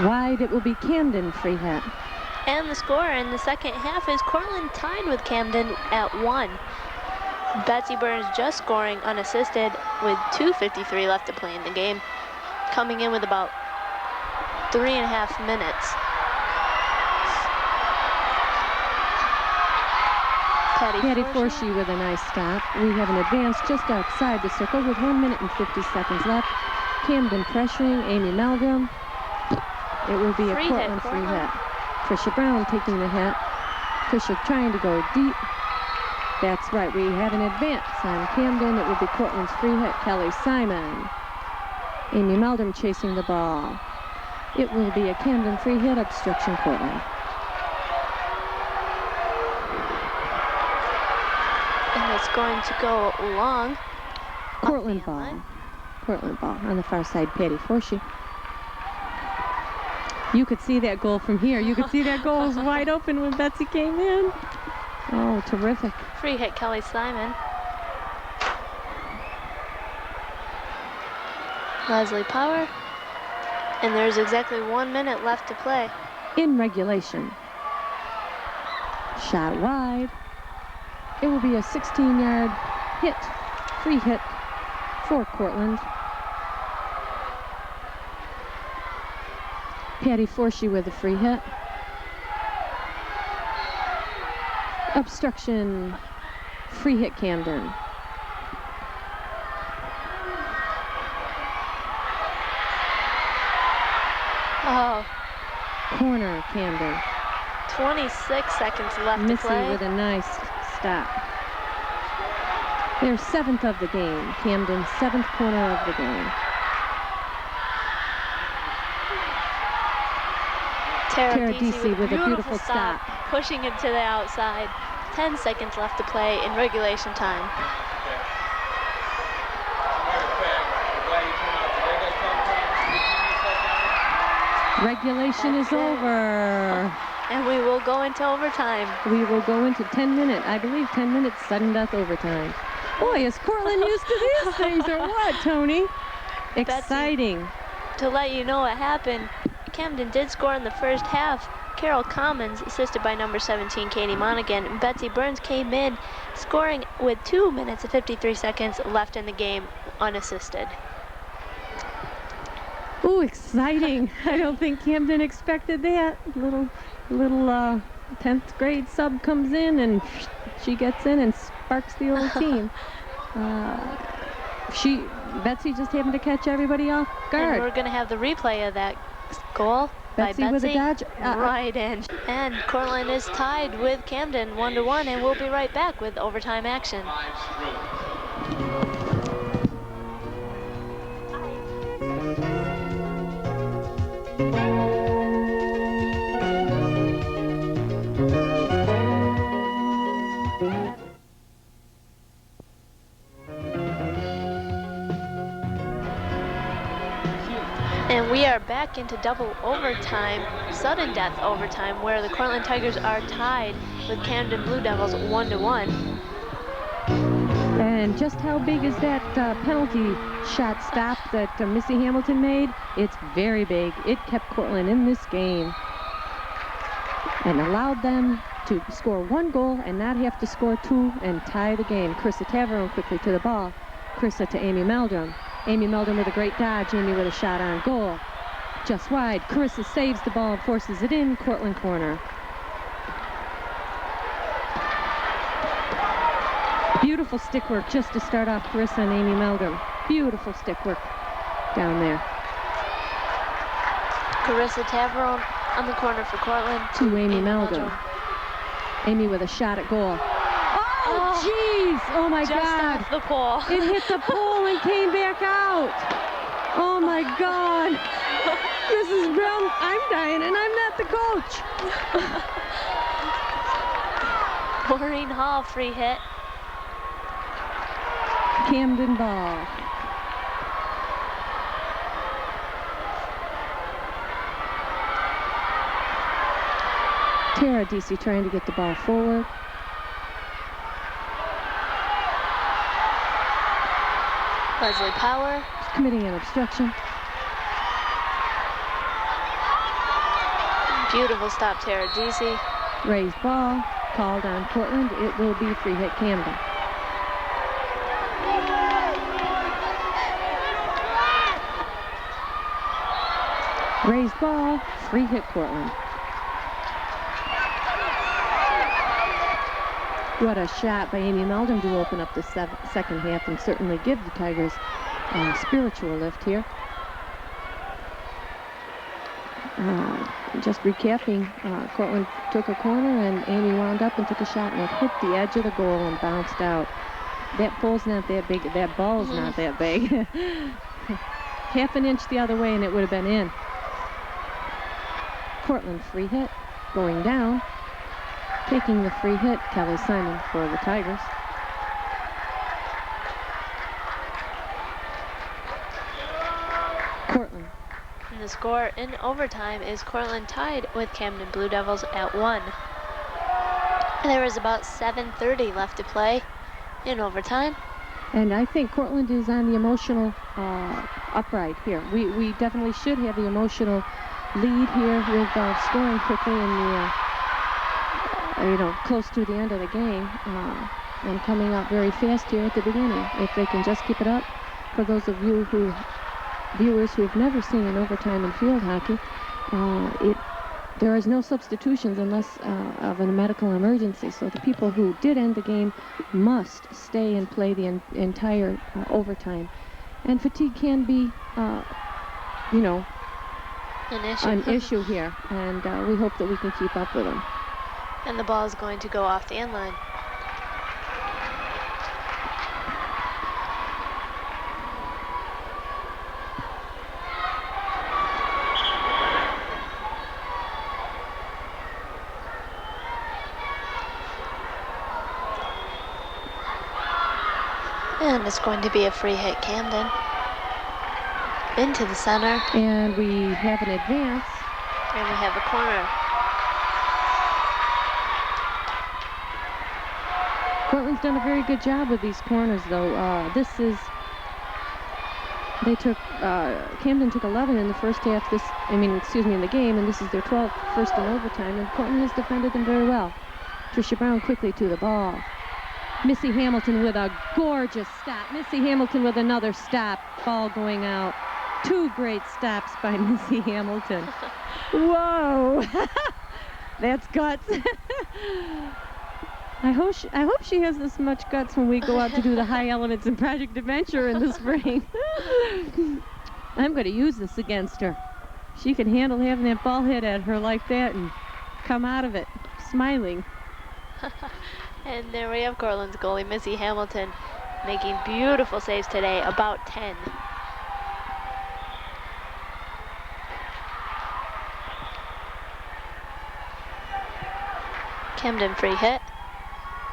Wide, it will be Camden free hit. And the score in the second half is Cortland tied with Camden at 1. Betsy Burns just scoring unassisted with 2:53 left to play in the game, coming in with about 3.5 minutes. Patty Forshee with a nice stop. We have an advance just outside the circle with 1 minute and 50 seconds left. Camden pressuring Amy Meldrum. It will be a Free hit, Cortland free Cortland. hit. Trisha Brown taking the hit. Trisha trying to go deep. That's right, we have an advance on Camden. It will be Cortland's free hit. Kelly Simon. Amy Meldrum chasing the ball. It will be a Camden free hit, obstruction Cortland. And it's going to go long. Cortland the ball. line. Cortland ball on the far side, Patty Forshee. You could see that goal from here. You could see that goal was wide open when Betsy came in. Oh, terrific. Free hit Kelly Simon. Leslie Power. And there's exactly 1 minute left to play. In regulation. Shot wide. It will be a 16-yard hit, free hit for Cortland. Patty Forshee with a free hit. Obstruction, free hit Camden. Oh, Corner Camden. 26 seconds left to Missy play. with a nice stop. Their 7th of the game. Camden's 7th corner of the game. Tara Deasy with a beautiful stop. Pushing it to the outside. 10 seconds left to play in regulation time. Regulation is over. And we will go into overtime. We will go into 10-minute, I believe 10 minutes sudden death overtime. Boy, is Cortland used to these things or what, Tony? Exciting. To let you know what happened, Camden did score in the first half. Carol Commons, assisted by number 17, Katie Monaghan, and Betsy Burns came in, scoring with 2 minutes and 53 seconds left in the game, unassisted. Ooh, exciting. I don't think Camden expected that. Little 10th grade sub comes in and she gets in and sparks the old team. Betsy just happened to catch everybody off And we're guard. going to have the replay of that goal Betsy by with Betsy. a dodge. Right in. And Cortland is tied with Camden 1-1, and we'll be right back with overtime action. And we are back into double overtime, sudden death overtime, where the Cortland Tigers are tied with Camden Blue Devils 1-1. And just how big is that penalty shot stop that Missy Hamilton made? It's very big. It kept Cortland in this game and allowed them to score 1 goal and not have to score 2 and tie the game. Carissa Taverone quickly to the ball. Carissa to Amy Meldrum. Amy Meldrum with a great dodge. Amy with a shot on goal. Just wide. Carissa saves the ball and forces it in. Cortland corner. Beautiful stick work just to start off Carissa and Amy Meldrum. Beautiful stick work down there. Carissa Taverone on the corner for Cortland. To Amy Meldrum. Amy with a shot at goal. Oh, jeez! Oh, my Just God. off the pole. It hit the pole and came back out. Oh, my God. Mrs. Brown, I'm dying, and I'm not the coach. Maureen Hall free hit. Camden ball. Tara Deasy trying to get the ball forward. Leslie Power. committing an obstruction. Beautiful stop, Teradisi. Raised ball called on Cortland. It will be free hit Camden. Raised ball, free hit Cortland. What a shot by Amy Meldon to open up the second half and certainly give the Tigers a spiritual lift here. Just recapping, Cortland took a corner and Amy wound up and took a shot and it hit the edge of the goal and bounced out. That pole's not that big, that ball's not that big. Half an inch the other way and it would have been in. Cortland free hit, going down. Taking the free hit, Kelly Simon for the Tigers. Cortland. And the score in overtime is Cortland tied with Camden Blue Devils at 1. There is about 7:30 left to play in overtime. And I think Cortland is on the emotional upright here. We definitely should have the emotional lead here with scoring quickly in the close to the end of the game and coming out very fast here at the beginning. If they can just keep it up, for those of you viewers who have never seen an overtime in field hockey, there is no substitutions unless of a medical emergency. So the people who did end the game must stay and play the entire overtime. And fatigue can be, An issue. an issue here, and we hope that we can keep up with them. And the ball is going to go off the end line. And it's going to be a free hit Camden. Into the center. And we have an advance. And we have a corner. Cortland's done a very good job with these corners, though. Camden took 11 in the first half, in the game, and this is their 12th, first in overtime, and Cortland has defended them very well. Tricia Brown quickly to the ball. Missy Hamilton with a gorgeous stop. Missy Hamilton with another stop. Ball going out. 2 great stops by Missy Hamilton. Whoa! That's guts. I hope she has this much guts when we go out to do the high elements in Project Adventure in the spring. I'm going to use this against her. She can handle having that ball hit at her like that and come out of it smiling. And there we have Cortland's goalie, Missy Hamilton, making beautiful saves today, about 10. Camden free hit,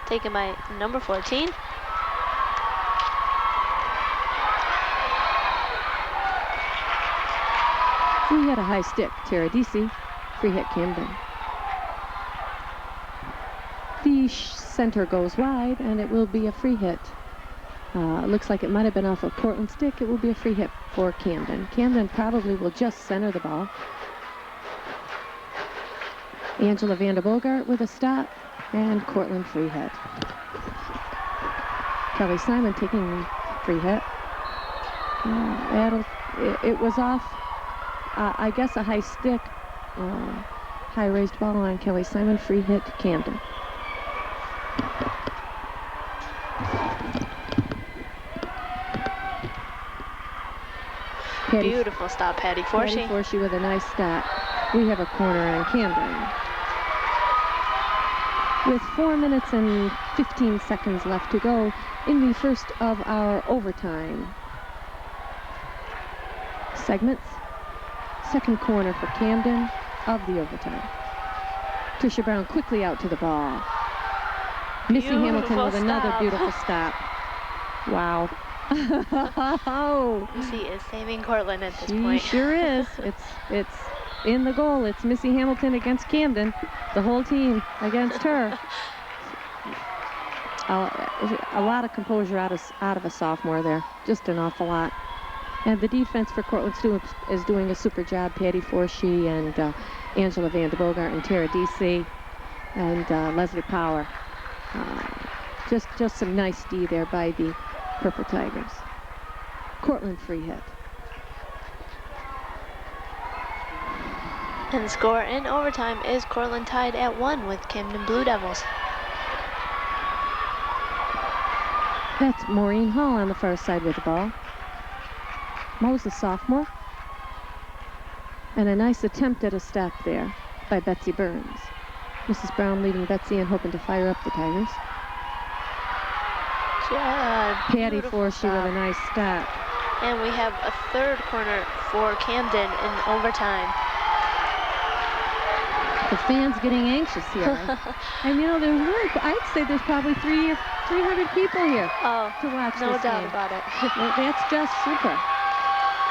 taken by number 14. We had a high stick, Teradisi, free hit Camden. The center goes wide, and it will be a free hit. Looks like it might have been off a Cortland stick. It will be a free hit for Camden. Camden probably will just center the ball. Angela Vandebogart with a stop, and Cortland free hit. Kelly Simon taking free hit. It was off, I guess, a high stick, high raised ball on Kelly Simon, free hit Camden. Beautiful stop, Patty Forshee. Patty Forshee with a nice stop. We have a corner on Camden. With 4 minutes and 15 seconds left to go in the first of our overtime segments. Second corner for Camden of the overtime. Tricia Brown quickly out to the ball. Missy Hamilton with another beautiful stop. Wow. Missy is saving Cortland at this point. She sure is. It's in the goal. It's Missy Hamilton against Camden. The whole team against her. a lot of composure out of a sophomore there. Just an awful lot. And the defense for Cortland is doing a super job. Patty Forshee and Angela Van de Bogart and Tara DC and Leslie Power. Just some nice D there by the Purple Tigers. Cortland free hit. And the score in overtime is Cortland tied at 1 with Camden Blue Devils. That's Maureen Hall on the far side with the ball. Mo's a sophomore. And a nice attempt at a step there by Betsy Burns. Mrs. Brown leading Betsy and hoping to fire up the Tigers. Patty Forshee with a nice step. And we have a third corner for Camden in overtime. The fans getting anxious here. And you know, I'd say there's probably 300 people here to watch no this doubt game. about it. That's just super.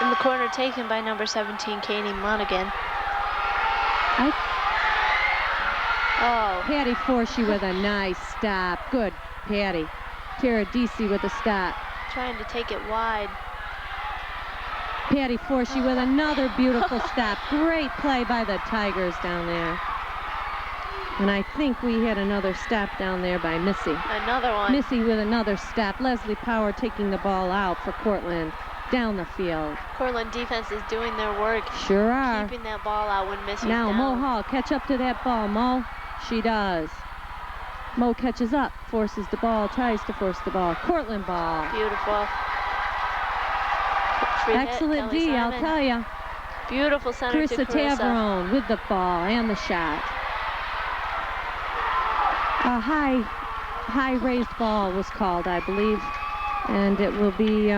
In the corner taken by number 17, Katie Monaghan. Patty Forshee with a nice stop. Good, Patty. Tara DC with a stop. Trying to take it wide. Patty Forshee with another beautiful stop. Great play by the Tigers down there. And I think we had another stop down there by Missy. Another one. Missy with another stop. Leslie Power taking the ball out for Cortland down the field. Cortland defense is doing their work. Sure are. Keeping that ball out when Missy's Now down. Mo Hall, catch up to that ball, Mo. She does. Mo catches up, forces the ball, tries to force the ball. Cortland ball. Beautiful. Free hit, Excellent Kelly D, I'll Simon. tell you. Beautiful center to Carissa Carissa. Tabarone with the ball and the shot. A high raised ball was called, I believe, and it will be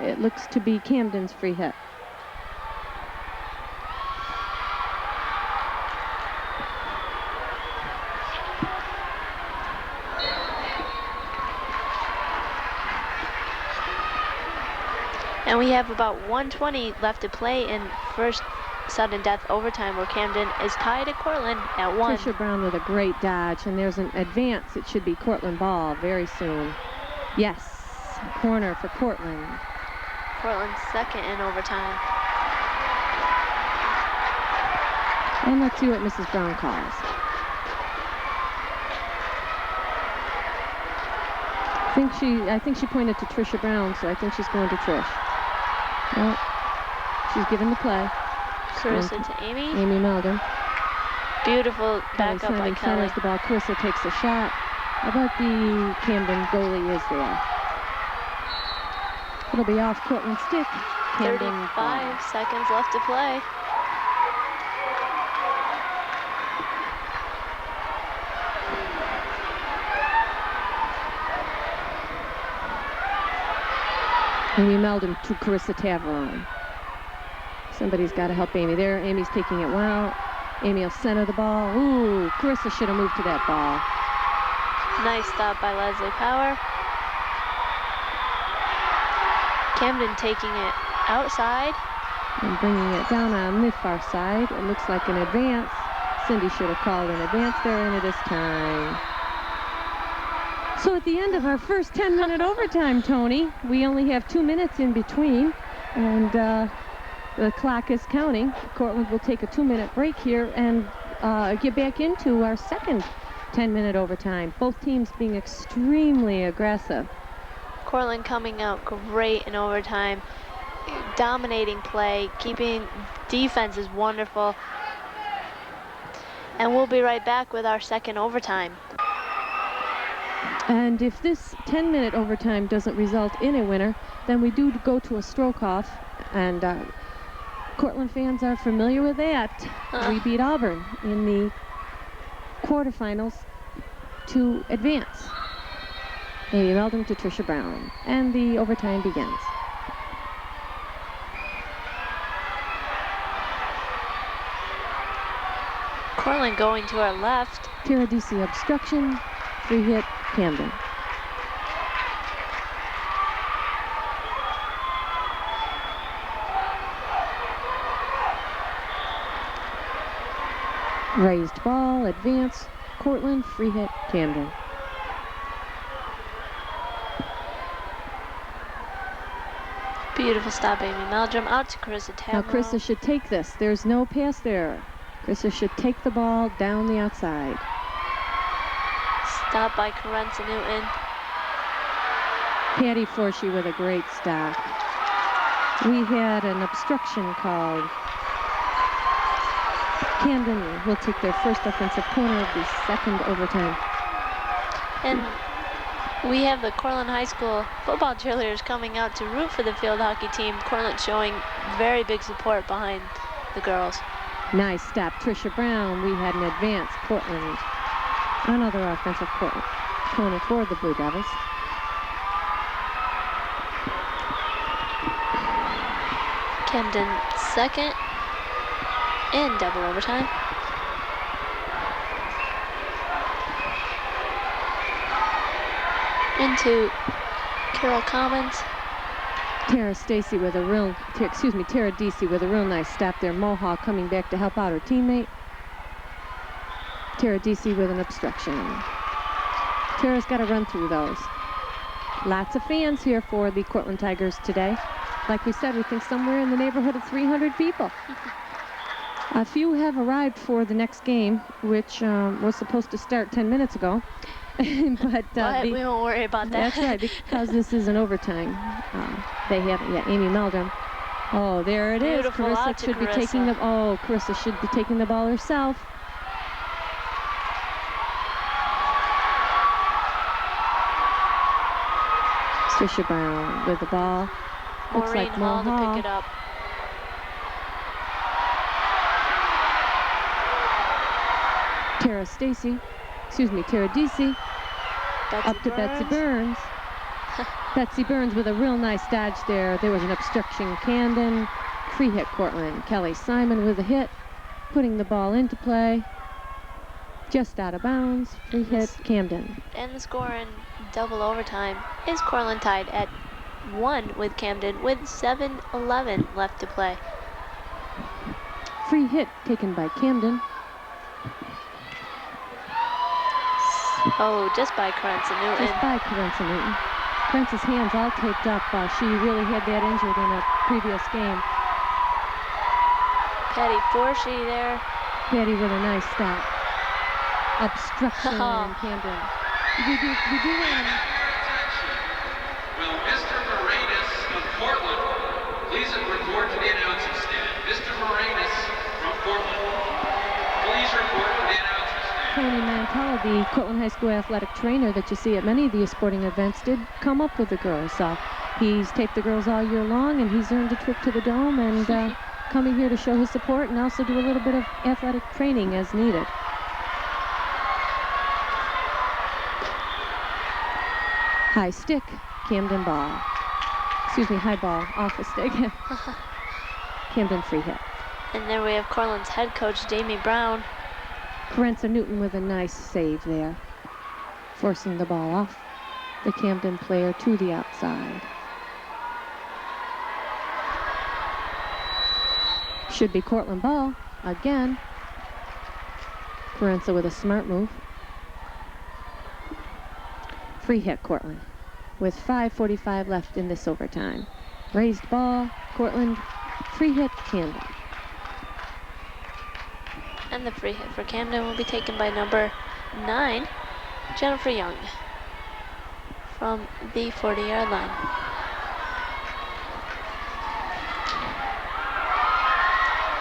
it looks to be Camden's free hit. And we have about 1:20 left to play in first sudden death overtime, where Camden is tied at Cortland at 1. Trisha Brown with a great dodge, and there's an advance. It should be Cortland ball very soon. Yes, corner for Cortland. Cortland's second in overtime. And let's see what Mrs. Brown calls. I think she pointed to Trisha Brown, so I think she's going to Trish. Well, she's given the play. Carissa to Amy. Amy Melder. Beautiful Kelly backup by Simon Kelly. centers the ball. Carissa takes a shot. How about the Camden goalie is there? It'll be off Cortland's stick. Camden 35 seconds left to play. Amy Meldon to Carissa Tavarone. Somebody's got to help Amy there. Amy's taking it well. Amy will center the ball. Ooh, Carissa should have moved to that ball. Nice stop by Leslie Power. Camden taking it outside. And bringing it down on the far side. It looks like an advance. Cindy should have called an advance there, and it is time. So at the end of our first 10-minute overtime, Tony, we only have 2 minutes in between, and the clock is counting. Cortland will take a 2-minute break here and get back into our second 10-minute overtime. Both teams being extremely aggressive. Cortland coming out great in overtime. Dominating play, keeping defense is wonderful. And we'll be right back with our second overtime. And if this 10-minute overtime doesn't result in a winner, then we do go to a stroke-off. And Cortland fans are familiar with that. We beat Auburn in the quarterfinals to advance. Amy Meldon to Trisha Brown. And the overtime begins. Cortland going to our left. Tara DC obstruction. Free hit, Camden. Raised ball, advance, Cortland, free hit, Camden. Beautiful stop, Amy Meldrum. Out to Carissa Now Taverneau. Carissa should take this. There's no pass there. Carissa should take the ball down the outside. Stop by Carenza Newton. Patty Forshee with a great stop. We had an obstruction called. Camden will take their first offensive corner of the second overtime. And we have the Cortland High School football cheerleaders coming out to root for the field hockey team. Cortland showing very big support behind the girls. Nice stop, Trisha Brown. We had an advance, Cortland. Another offensive corner for the Blue Devils. Camden second in double overtime. Into Carol Commons. Tara Deasy with a real nice stop there. Mohawk coming back to help out her teammate. Tara Deasy with an obstruction. Tara's got to run through those. Lots of fans here for the Cortland Tigers today. Like we said, we think somewhere in the neighborhood of 300 people. A few have arrived for the next game, which was supposed to start 10 minutes ago. but we won't worry about that. That's right, because this is an overtime. They haven't yet. Amy Meldrum. Oh, there it is. Beautiful out to Carissa should be taking the. Oh, Carissa should be taking the ball herself. Trisha Brown with the ball. Looks Maureen like Hall to Mohawk. pick it up. Tara Deasy. Up to Betsy Burns. Betsy Burns with a real nice dodge there. There was an obstruction. Camden, free hit Cortland. Kelly Simon with a hit, putting the ball into play. Just out of bounds, free hit Camden. And the score in double overtime is Cortland tied at 1 with Camden with 7:11 left to play. Free hit taken by Camden. Oh, just by Carenza Newton. Just by Carenza Newton. Carenza's hands all taped up. She really had that injured in a previous game. Patty Forshee there. Patty with a nice stop. Obstruction in Camden. We do want to. Will Mr. Moranis of Portland please report to the announcing stand? Mr. Moranis from Portland, please report to the announcing stand. Tony Mantella, the Cortland High School athletic trainer that you see at many of these sporting events, did come up with the girls. He's taped the girls all year long, and he's earned a trip to the Dome and coming here to show his support and also do a little bit of athletic training as needed. High stick, Camden ball. Excuse me, high ball, off a stick. Camden free hit. And there we have Cortland's head coach, Jamie Brown. Carenza Newton with a nice save there, forcing the ball off the Camden player to the outside. Should be Cortland ball again. Carenza with a smart move. Free hit Cortland with 5:45 left in this overtime. Raised ball, Cortland, free hit Camden. And the free hit for Camden will be taken by number 9, Jennifer Young, from the 40-yard line.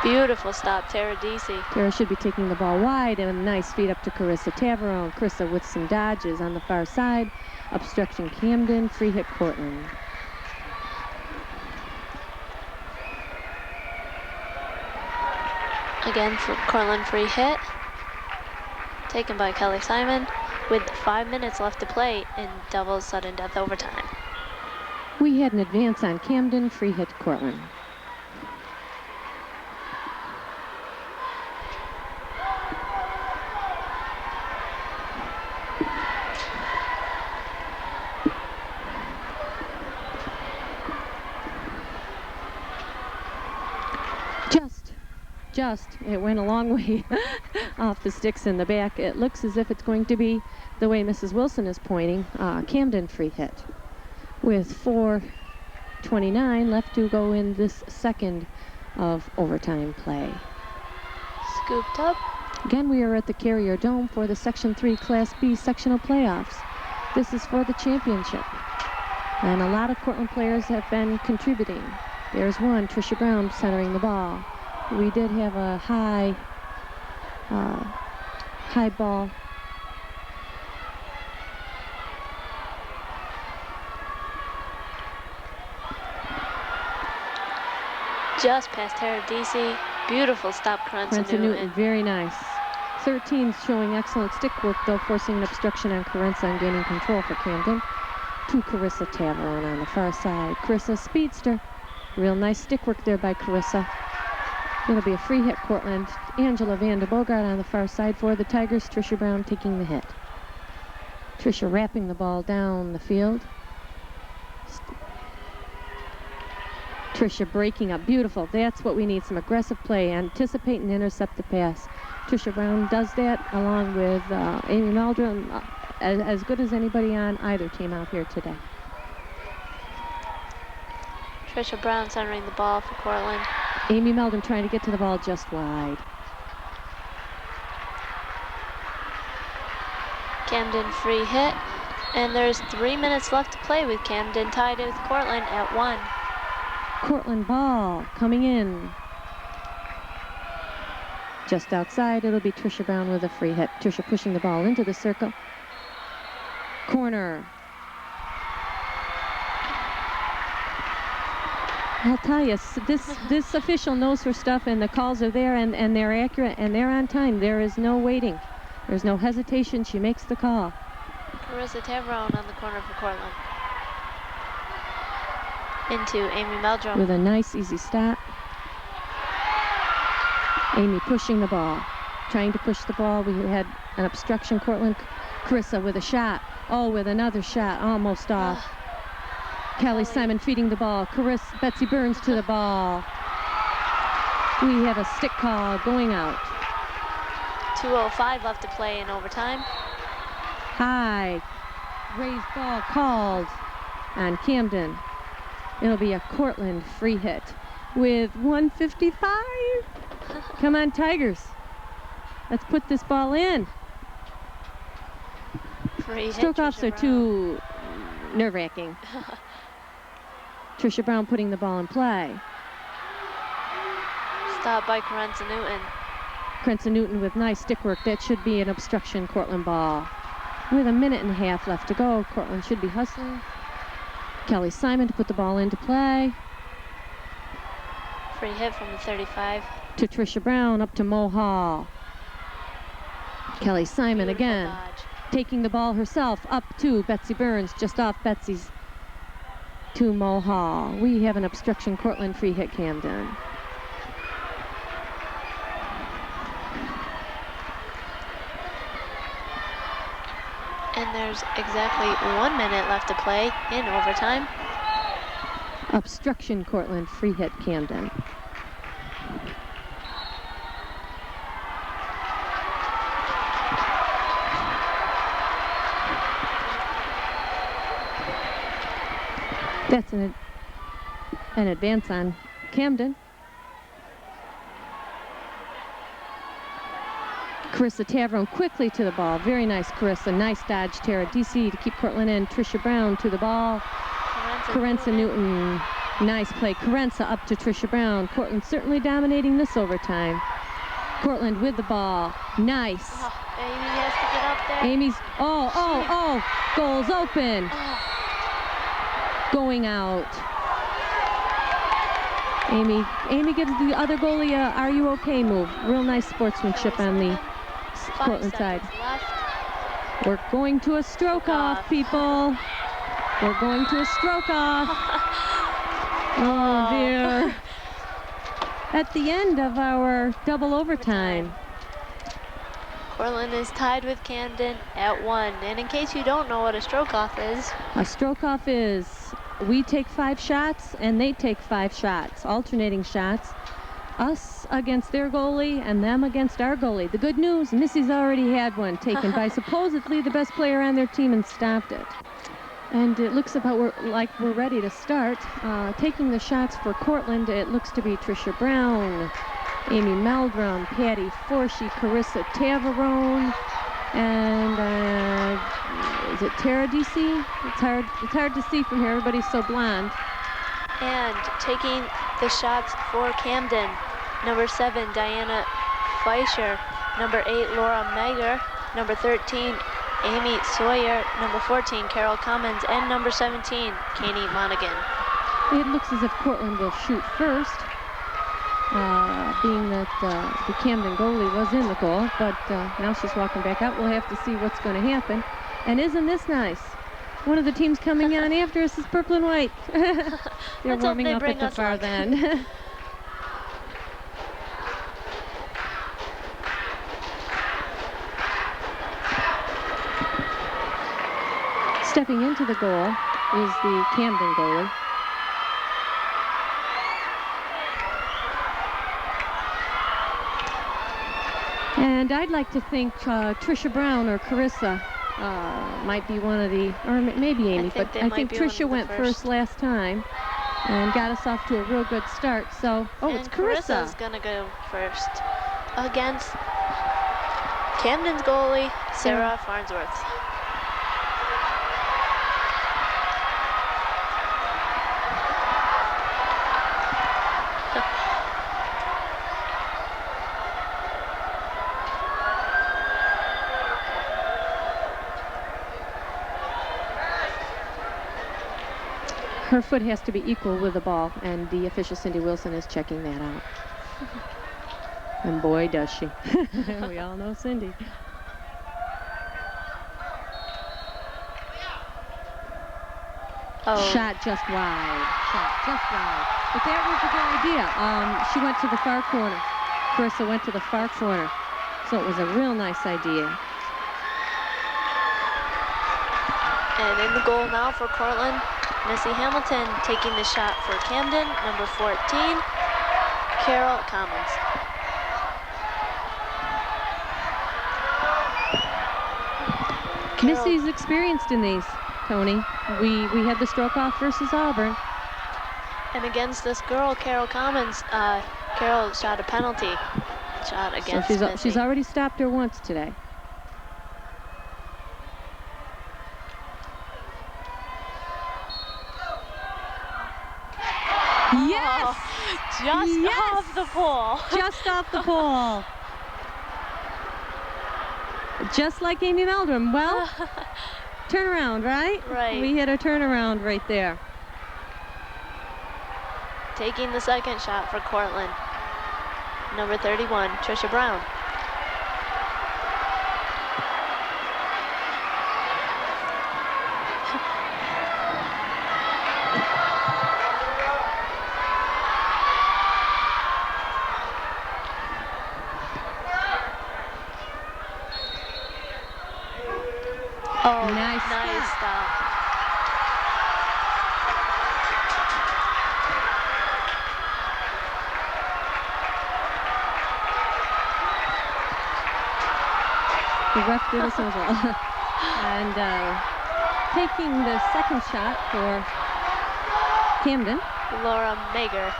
Beautiful stop, Tara Deasy. Tara should be taking the ball wide and a nice feed up to Carissa Taverneau. Carissa with some dodges on the far side. Obstruction Camden, free hit Cortland. Again for Cortland, free hit. Taken by Kelly Simon with 5 minutes left to play in double sudden death overtime. We had an advance on Camden, free hit Cortland. it went a long way off the sticks in the back. It looks as if it's going to be the way Mrs. Wilson is pointing, Camden free hit. With 4:29 left to go in this second of overtime play. Scooped up. Again, we are at the Carrier Dome for the Section 3 Class B sectional playoffs. This is for the championship. And a lot of Cortland players have been contributing. There's one, Trisha Brown, centering the ball. We did have a high ball. Just past Teradisi. Beautiful stop, Carenza Newton. Very nice. 13's showing excellent stick work, though, forcing an obstruction on Carenza and gaining control for Camden. To Carissa Taveron on the far side. Carissa speedster. Real nice stick work there by Carissa. It'll be a free hit, Cortland. Angela Van de Bogart on the far side for the Tigers. Trisha Brown taking the hit. Trisha wrapping the ball down the field. Trisha breaking up. Beautiful. That's what we need, some aggressive play. Anticipate and intercept the pass. Trisha Brown does that along with Amy Meldrum, as good as anybody on either team out here today. Trisha Brown centering the ball for Cortland. Amy Meldrum trying to get to the ball just wide. Camden free hit. And there's 3 minutes left to play with Camden tied with Cortland at 1. Cortland ball coming in. Just outside, it'll be Trisha Brown with a free hit. Trisha pushing the ball into the circle. Corner. I'll tell you, this official knows her stuff, and the calls are there, and they're accurate, and they're on time. There is no waiting. There's no hesitation. She makes the call. Carissa Taveron on the corner for Cortland. Into Amy Meldrum. With a nice, easy stop. Amy pushing the ball. Trying to push the ball. We had an obstruction, Cortland. Carissa with a shot. Oh, with another shot. Almost off. Kelly Simon feeding the ball. Betsy Burns to the ball. We have a stick call going out. 2:05 left to play in overtime. High. Raised ball called on Camden. It'll be a Cortland free hit with 1:55. Come on, Tigers. Let's put this ball in. Free hit, Stroke-offs are too nerve-wracking. Trisha Brown putting the ball in play. Stop by Carenza Newton. Carenza Newton with nice stick work. That should be an obstruction Cortland ball. With a minute and a half left to go, Cortland should be hustling. Kelly Simon to put the ball into play. Free hit from the 35. To Trisha Brown, up to Mo Hall. Kelly Simon Beautiful again. dodge. Taking the ball herself up to Betsy Burns, just off Betsy's to Mo Hall. We have an obstruction Cortland free hit Camden. And there's exactly 1 minute left to play in overtime. Obstruction Cortland free hit Camden. That's an advance on Camden. Carissa Taveron quickly to the ball. Very nice, Carissa. Nice dodge, Teradisi to keep Cortland in. Trisha Brown to the ball. Carenza Newton. Nice play. Carenza up to Trisha Brown. Cortland certainly dominating this overtime. Cortland with the ball. Nice. Oh, Amy has to get up there. Amy's, goals open. Going out. Amy gives the other goalie a "Are you okay?" move. Real nice sportsmanship on the Cortland side. Left. We're going to a stroke off, people. We're going to a stroke off. Oh dear. At the end of our double overtime. Cortland is tied with Camden at 1. And in case you don't know what a stroke off is, A stroke off is we take 5 shots and they take 5 shots, alternating shots. us against their goalie and them against our goalie. The good news, Missy's already had one taken by supposedly the best player on their team and stopped it. And it looks like we're ready to start. Taking the shots for Cortland, it looks to be Trisha Brown, Amy Meldrum, Patty Forshey, Carissa Tavarone, and is it Tara DC? It's hard to see from here. Everybody's so blonde. And taking the shots for Camden, number 7, Diana Fischer, number 8, Laura Meger, number 13, Amy Sawyer, number 14, Carol Cummins, and number 17, Katie Monaghan. It looks as if Cortland will shoot first, being that the Camden goalie was in the goal, but now she's walking back out. We'll have to see what's going to happen. And isn't this nice? One of the teams coming on after us is Purple and White. They're warming up at the far end. Stepping into the goal is the Camden goalie. And I'd like to think Trisha Brown or Carissa might be one of the, or maybe Amy, but I think Trisha went first last time and got us off to a real good start. So, it's Carissa. Carissa's gonna go first against Camden's goalie, Sarah Farnsworth. Her foot has to be equal with the ball, and the official Cindy Wilson is checking that out. And boy, does she. We all know Cindy. Oh. Shot just wide. Shot just wide. But that was a good idea. She went to the far corner. Carissa went to the far corner. So it was a real nice idea. And in the goal now for Cortland, Missy Hamilton taking the shot for Camden, number 14, Carol Commons. Missy's experienced in these, Tony. We had the stroke off versus Auburn. And against this girl, Carol Commons, Carol shot a penalty shot against So Missy. she's already stopped her once today. Yes! Just Yes! off the pole. Just off the pole. Just like Amy Meldrum. Well, turnaround, right? Right. We hit a turnaround right there. Taking the second shot for Cortland, number 31, Trisha Brown. Oh, Nice stop. The ref did a swivel. And taking the second shot for Camden. Laura Mager.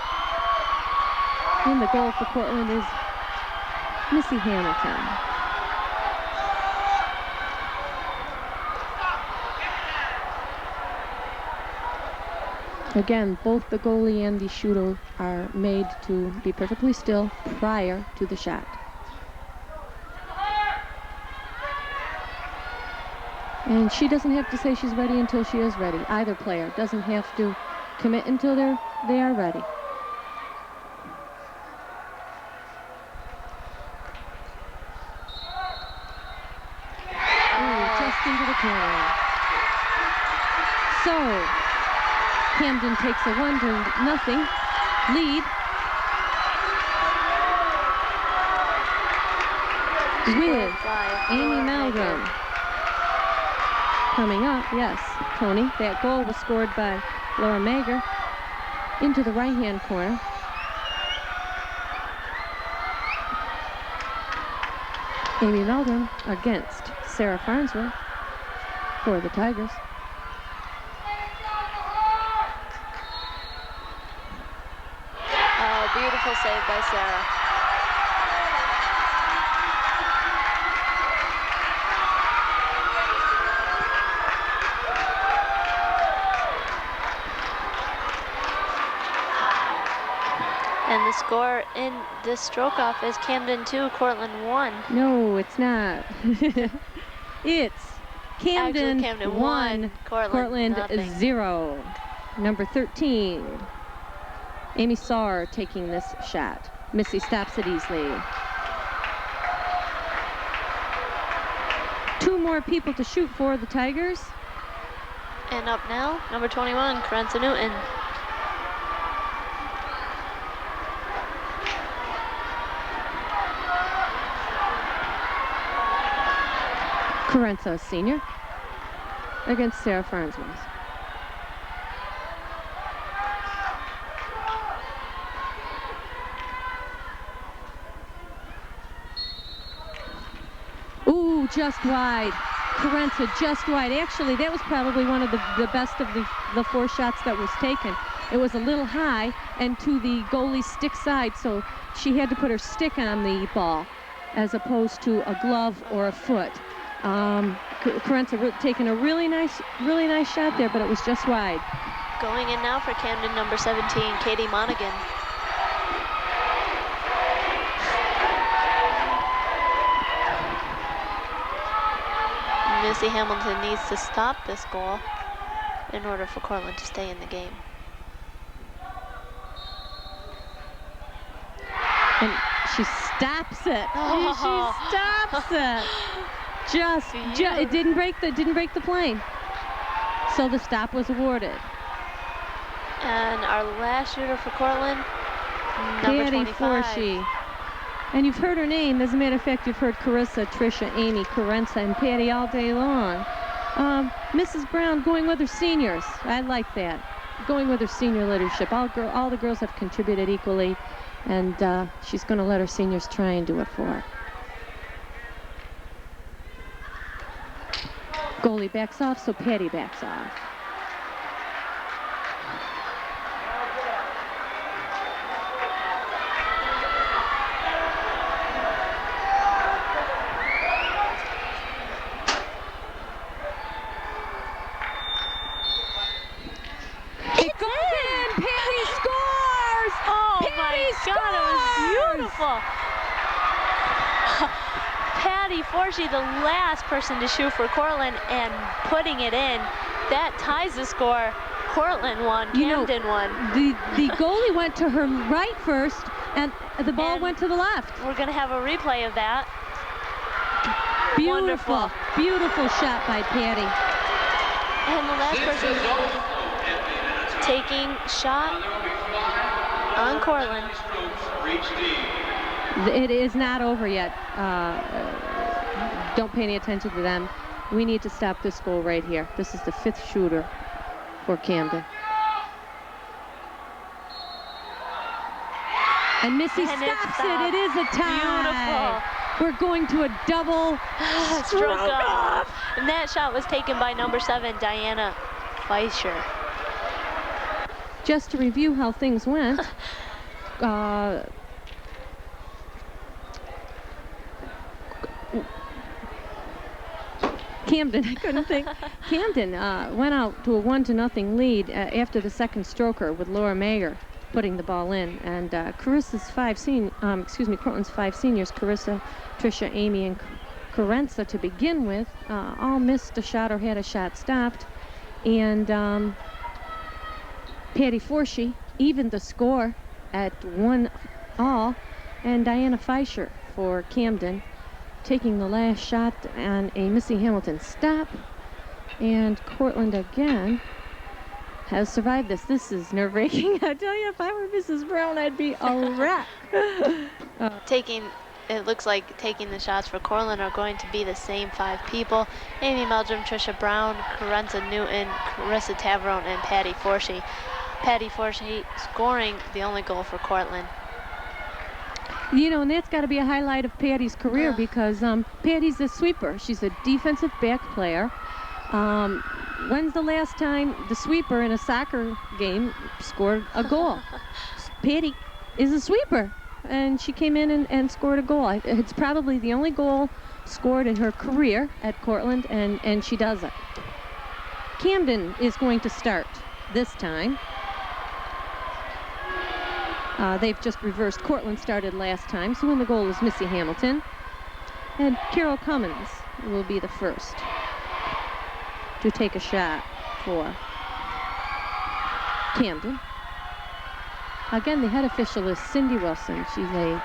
And the goal for Cortland is Missy Hamilton. Again, both the goalie and the shooter are made to be perfectly still prior to the shot. And she doesn't have to say she's ready until she is ready. Either player doesn't have to commit until they are ready. Ooh, just into the corner. So, Camden takes a 1-0 lead. With Amy Meldrum coming up, yes, Tony. That goal was scored by Laura Mager into the right-hand corner. Amy Meldrum against Sarah Farnsworth for the Tigers. Oh, beautiful save by Sarah. And the score in this stroke-off is Camden 2, Cortland 1. No, it's not. It's Camden, Actually, Camden 1, one, Cortland nothing. 0. Number 13, Amy Saar taking this shot. Missy stops it easily. 2 more people to shoot for the Tigers. And up now, number 21, Carenza Newton. Carenza, a senior, against Sarah Farnsworth. Ooh, just wide. Carenza just wide. Actually, that was probably one of the best of the 4 shots that was taken. It was a little high and to the goalie's stick side, so she had to put her stick on the ball as opposed to a glove or a foot. Carenza taking a really nice shot there, but it was just wide. Going in now for Camden, number 17, Katie Monaghan. Missy Hamilton needs to stop this goal in order for Cortland to stay in the game. And she stops it. Oh. She stops it. Just it didn't break the plane. So the stop was awarded. And our last shooter for Cortland, number Patty 25. Forshee. And you've heard her name. As a matter of fact, you've heard Carissa, Tricia, Amy, Carenza, and Patty all day long. Mrs. Brown going with her seniors. I like that. Going with her senior leadership. All the girls have contributed equally, and she's going to let her seniors try and do it for her. Goalie backs off, so Patty backs off. It goes in! Patty scores! Oh Patty my God, it was beautiful. Patty Forshee, the last person to shoot for Cortland, and putting it in. That ties the score. Cortland won, Camden won. The goalie went to her right first, and the ball And went to the left. We're going to have a replay of that. Beautiful, Wonderful. beautiful shot by Patty. And the last person taking shot on Cortland. It is not over yet. Don't pay any attention to them. We need to stop this goal right here. This is the 5th shooter for Camden. And Missy And it stops stopped. it. It is a tie. Beautiful. We're going to a double Stroke off. And that shot was taken by number 7, Diana Fleischer. Just to review how things went, Camden, I couldn't think. Camden went out to a 1-0 lead after the second stroker with Laura Mayer putting the ball in. And Carissa's Cortland's 5 seniors, Carissa, Tricia, Amy, and Carenza to begin with, all missed a shot or had a shot stopped. And Patty Forshee evened the score at 1-all, and Diana Fleischer for Camden taking the last shot on a Missy Hamilton stop. And Cortland again has survived this. This is nerve-wracking. I tell you, if I were Mrs. Brown, I'd be a wreck. It looks like taking the shots for Cortland are going to be the same 5 people. Amy Meldrum, Tricia Brown, Carenza Newton, Carissa Taverone, and Patty Forshee. Patty Forshee scoring the only goal for Cortland. You know, and that's got to be a highlight of Patty's career Yeah. because Patty's a sweeper. She's a defensive back player. When's the last time the sweeper in a soccer game scored a goal? Patty is a sweeper, and she came in and scored a goal. It's probably the only goal scored in her career at Cortland, and she does it. Camden is going to start this time. They've just reversed. Cortland started last time, so in the goal is Missy Hamilton. And Carol Cummins will be the first to take a shot for Camden. Again, the head official is Cindy Wilson. She's a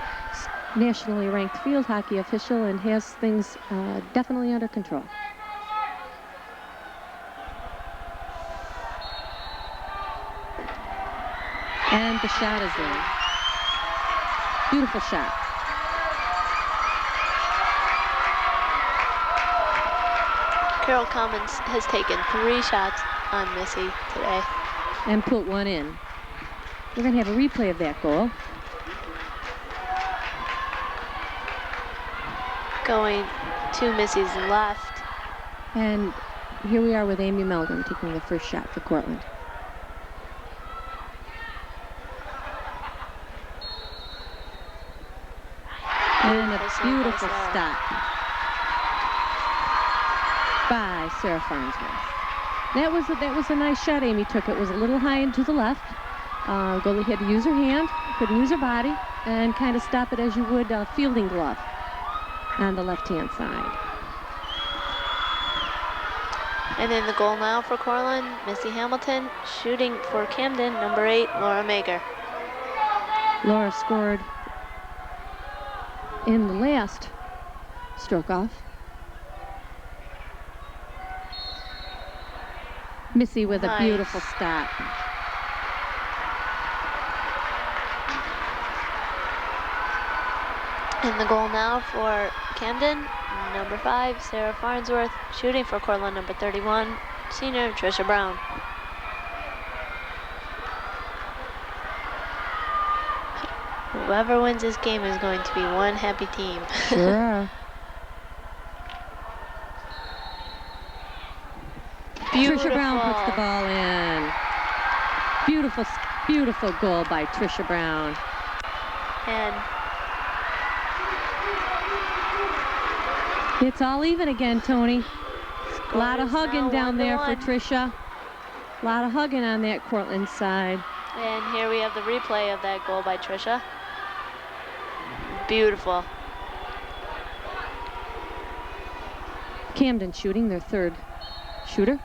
nationally ranked field hockey official and has things definitely under control. And the shot is in. Beautiful shot. Carol Cummins has taken 3 shots on Missy today. And put one in. We're going to have a replay of that goal. Going to Missy's left. And here we are with Amy Meldrum taking the first shot for Cortland. And a beautiful stop by Sarah Farnsworth. That was a nice shot Amy took. It was a little high and to the left. Goalie had to use her hand, couldn't use her body, and kind of stop it as you would a fielding glove on the left-hand side. And in the goal now for Cortland, Missy Hamilton. Shooting for Camden, number 8, Laura Mager. Laura scored in the last stroke off. Missy with a beautiful stop. In the goal now for Camden, number 5, Sarah Farnsworth. Shooting for Cortland, number 31, senior Trisha Brown. Whoever wins this game is going to be one happy team. Sure. Beautiful. Trisha Brown puts the ball in. Beautiful, beautiful goal by Trisha Brown. And It's all even again, Tony. A lot of score is hugging now down there for 1-1. Trisha. A lot of hugging on that Cortland side. And here we have the replay of that goal by Trisha. Beautiful. Camden shooting, their third shooter.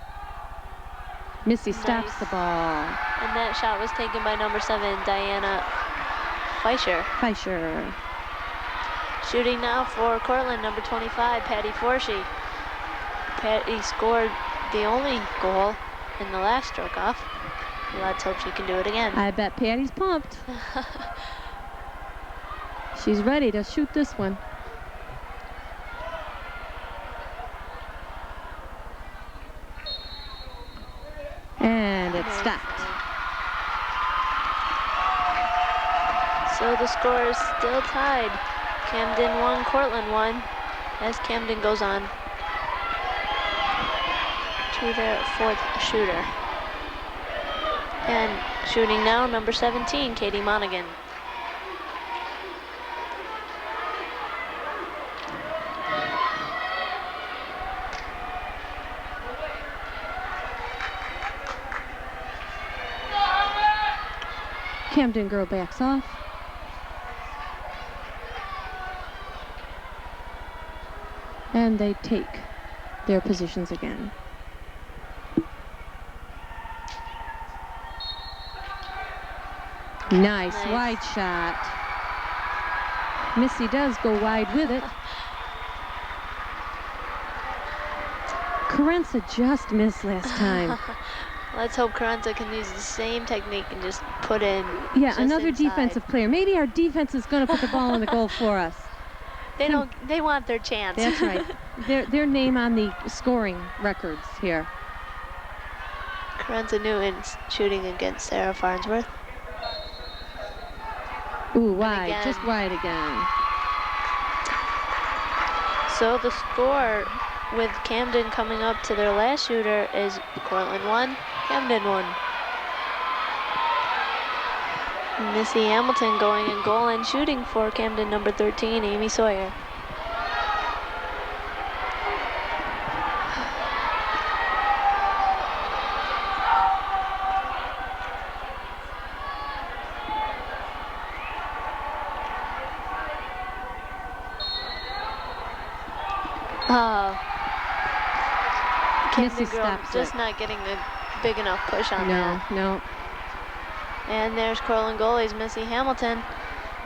Missy stops Nice. the ball. And that shot was taken by number 7, Diana Fleischer. Fisher. Shooting now for Cortland, number 25, Patty Forshey. Patty scored the only goal in the last stroke off. Let's hope she can do it again. I bet Patty's pumped. She's ready to shoot this one. And it's stopped. So the score is still tied. Camden 1, Cortland 1, as Camden goes on to their 4th shooter. And shooting now, number 17, Katie Monaghan. Camden girl backs off. And they take their positions again. Nice wide shot. Missy does go wide with it. Carenza just missed last time. Let's hope Carenza can use the same technique and just put in. Yeah, just another inside. defensive player. Maybe our defense is going to put the ball in the goal for us. They want their chance. That's right. Their name on the scoring records here. Carenza Newton shooting against Sarah Farnsworth. Ooh, wide, again. just wide again. So the score with Camden coming up to their last shooter is Cortland 1, Camden 1. Missy Hamilton going in goal and shooting for Camden number 13, Amy Sawyer. Camden Missy girl stops just it. not getting a big enough push on that. No. And there's Cortland goalies Missy Hamilton.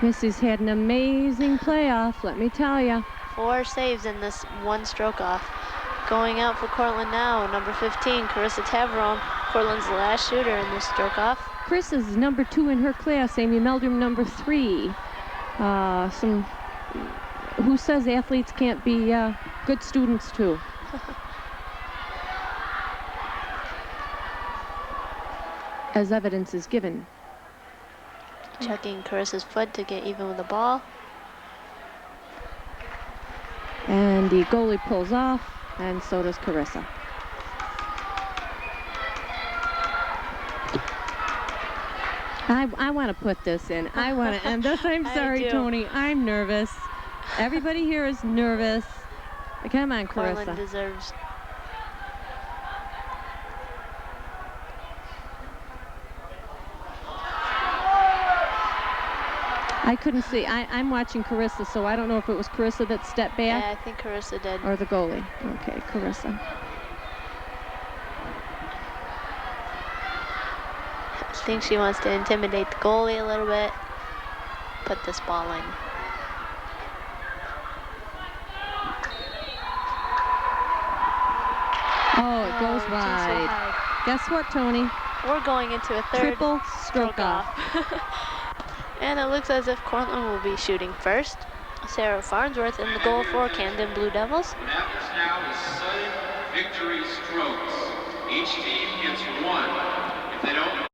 Missy's had an amazing playoff, let me tell you. 4 saves in this one stroke off. Going out for Cortland now, number 15, Carissa Taverone, Cortland's last shooter in this stroke off. Chris is number 2 in her class, Amy Meldrum number 3. Who says athletes can't be good students too? As evidence is given. Checking Carissa's foot to get even with the ball. And the goalie pulls off, and so does Carissa. I want to put this in. I want to end this. I'm I sorry, do. Tony. I'm nervous. Everybody here is nervous. Come on, Cortland Carissa. deserves. I couldn't see. I'm watching Carissa, so I don't know if it was Carissa that stepped back Yeah, I think Carissa did. or the goalie. Okay, Carissa. I think she wants to intimidate the goalie a little bit. Put this ball in. Oh, it goes Oh, just so wide. high. Guess what, Tony? We're going into a third Triple stroke off. And it looks as if Cortland will be shooting first. Sarah Farnsworth in the goal for Camden Blue Devils. What happens now is sudden victory strokes. Each team gets 1. If they don't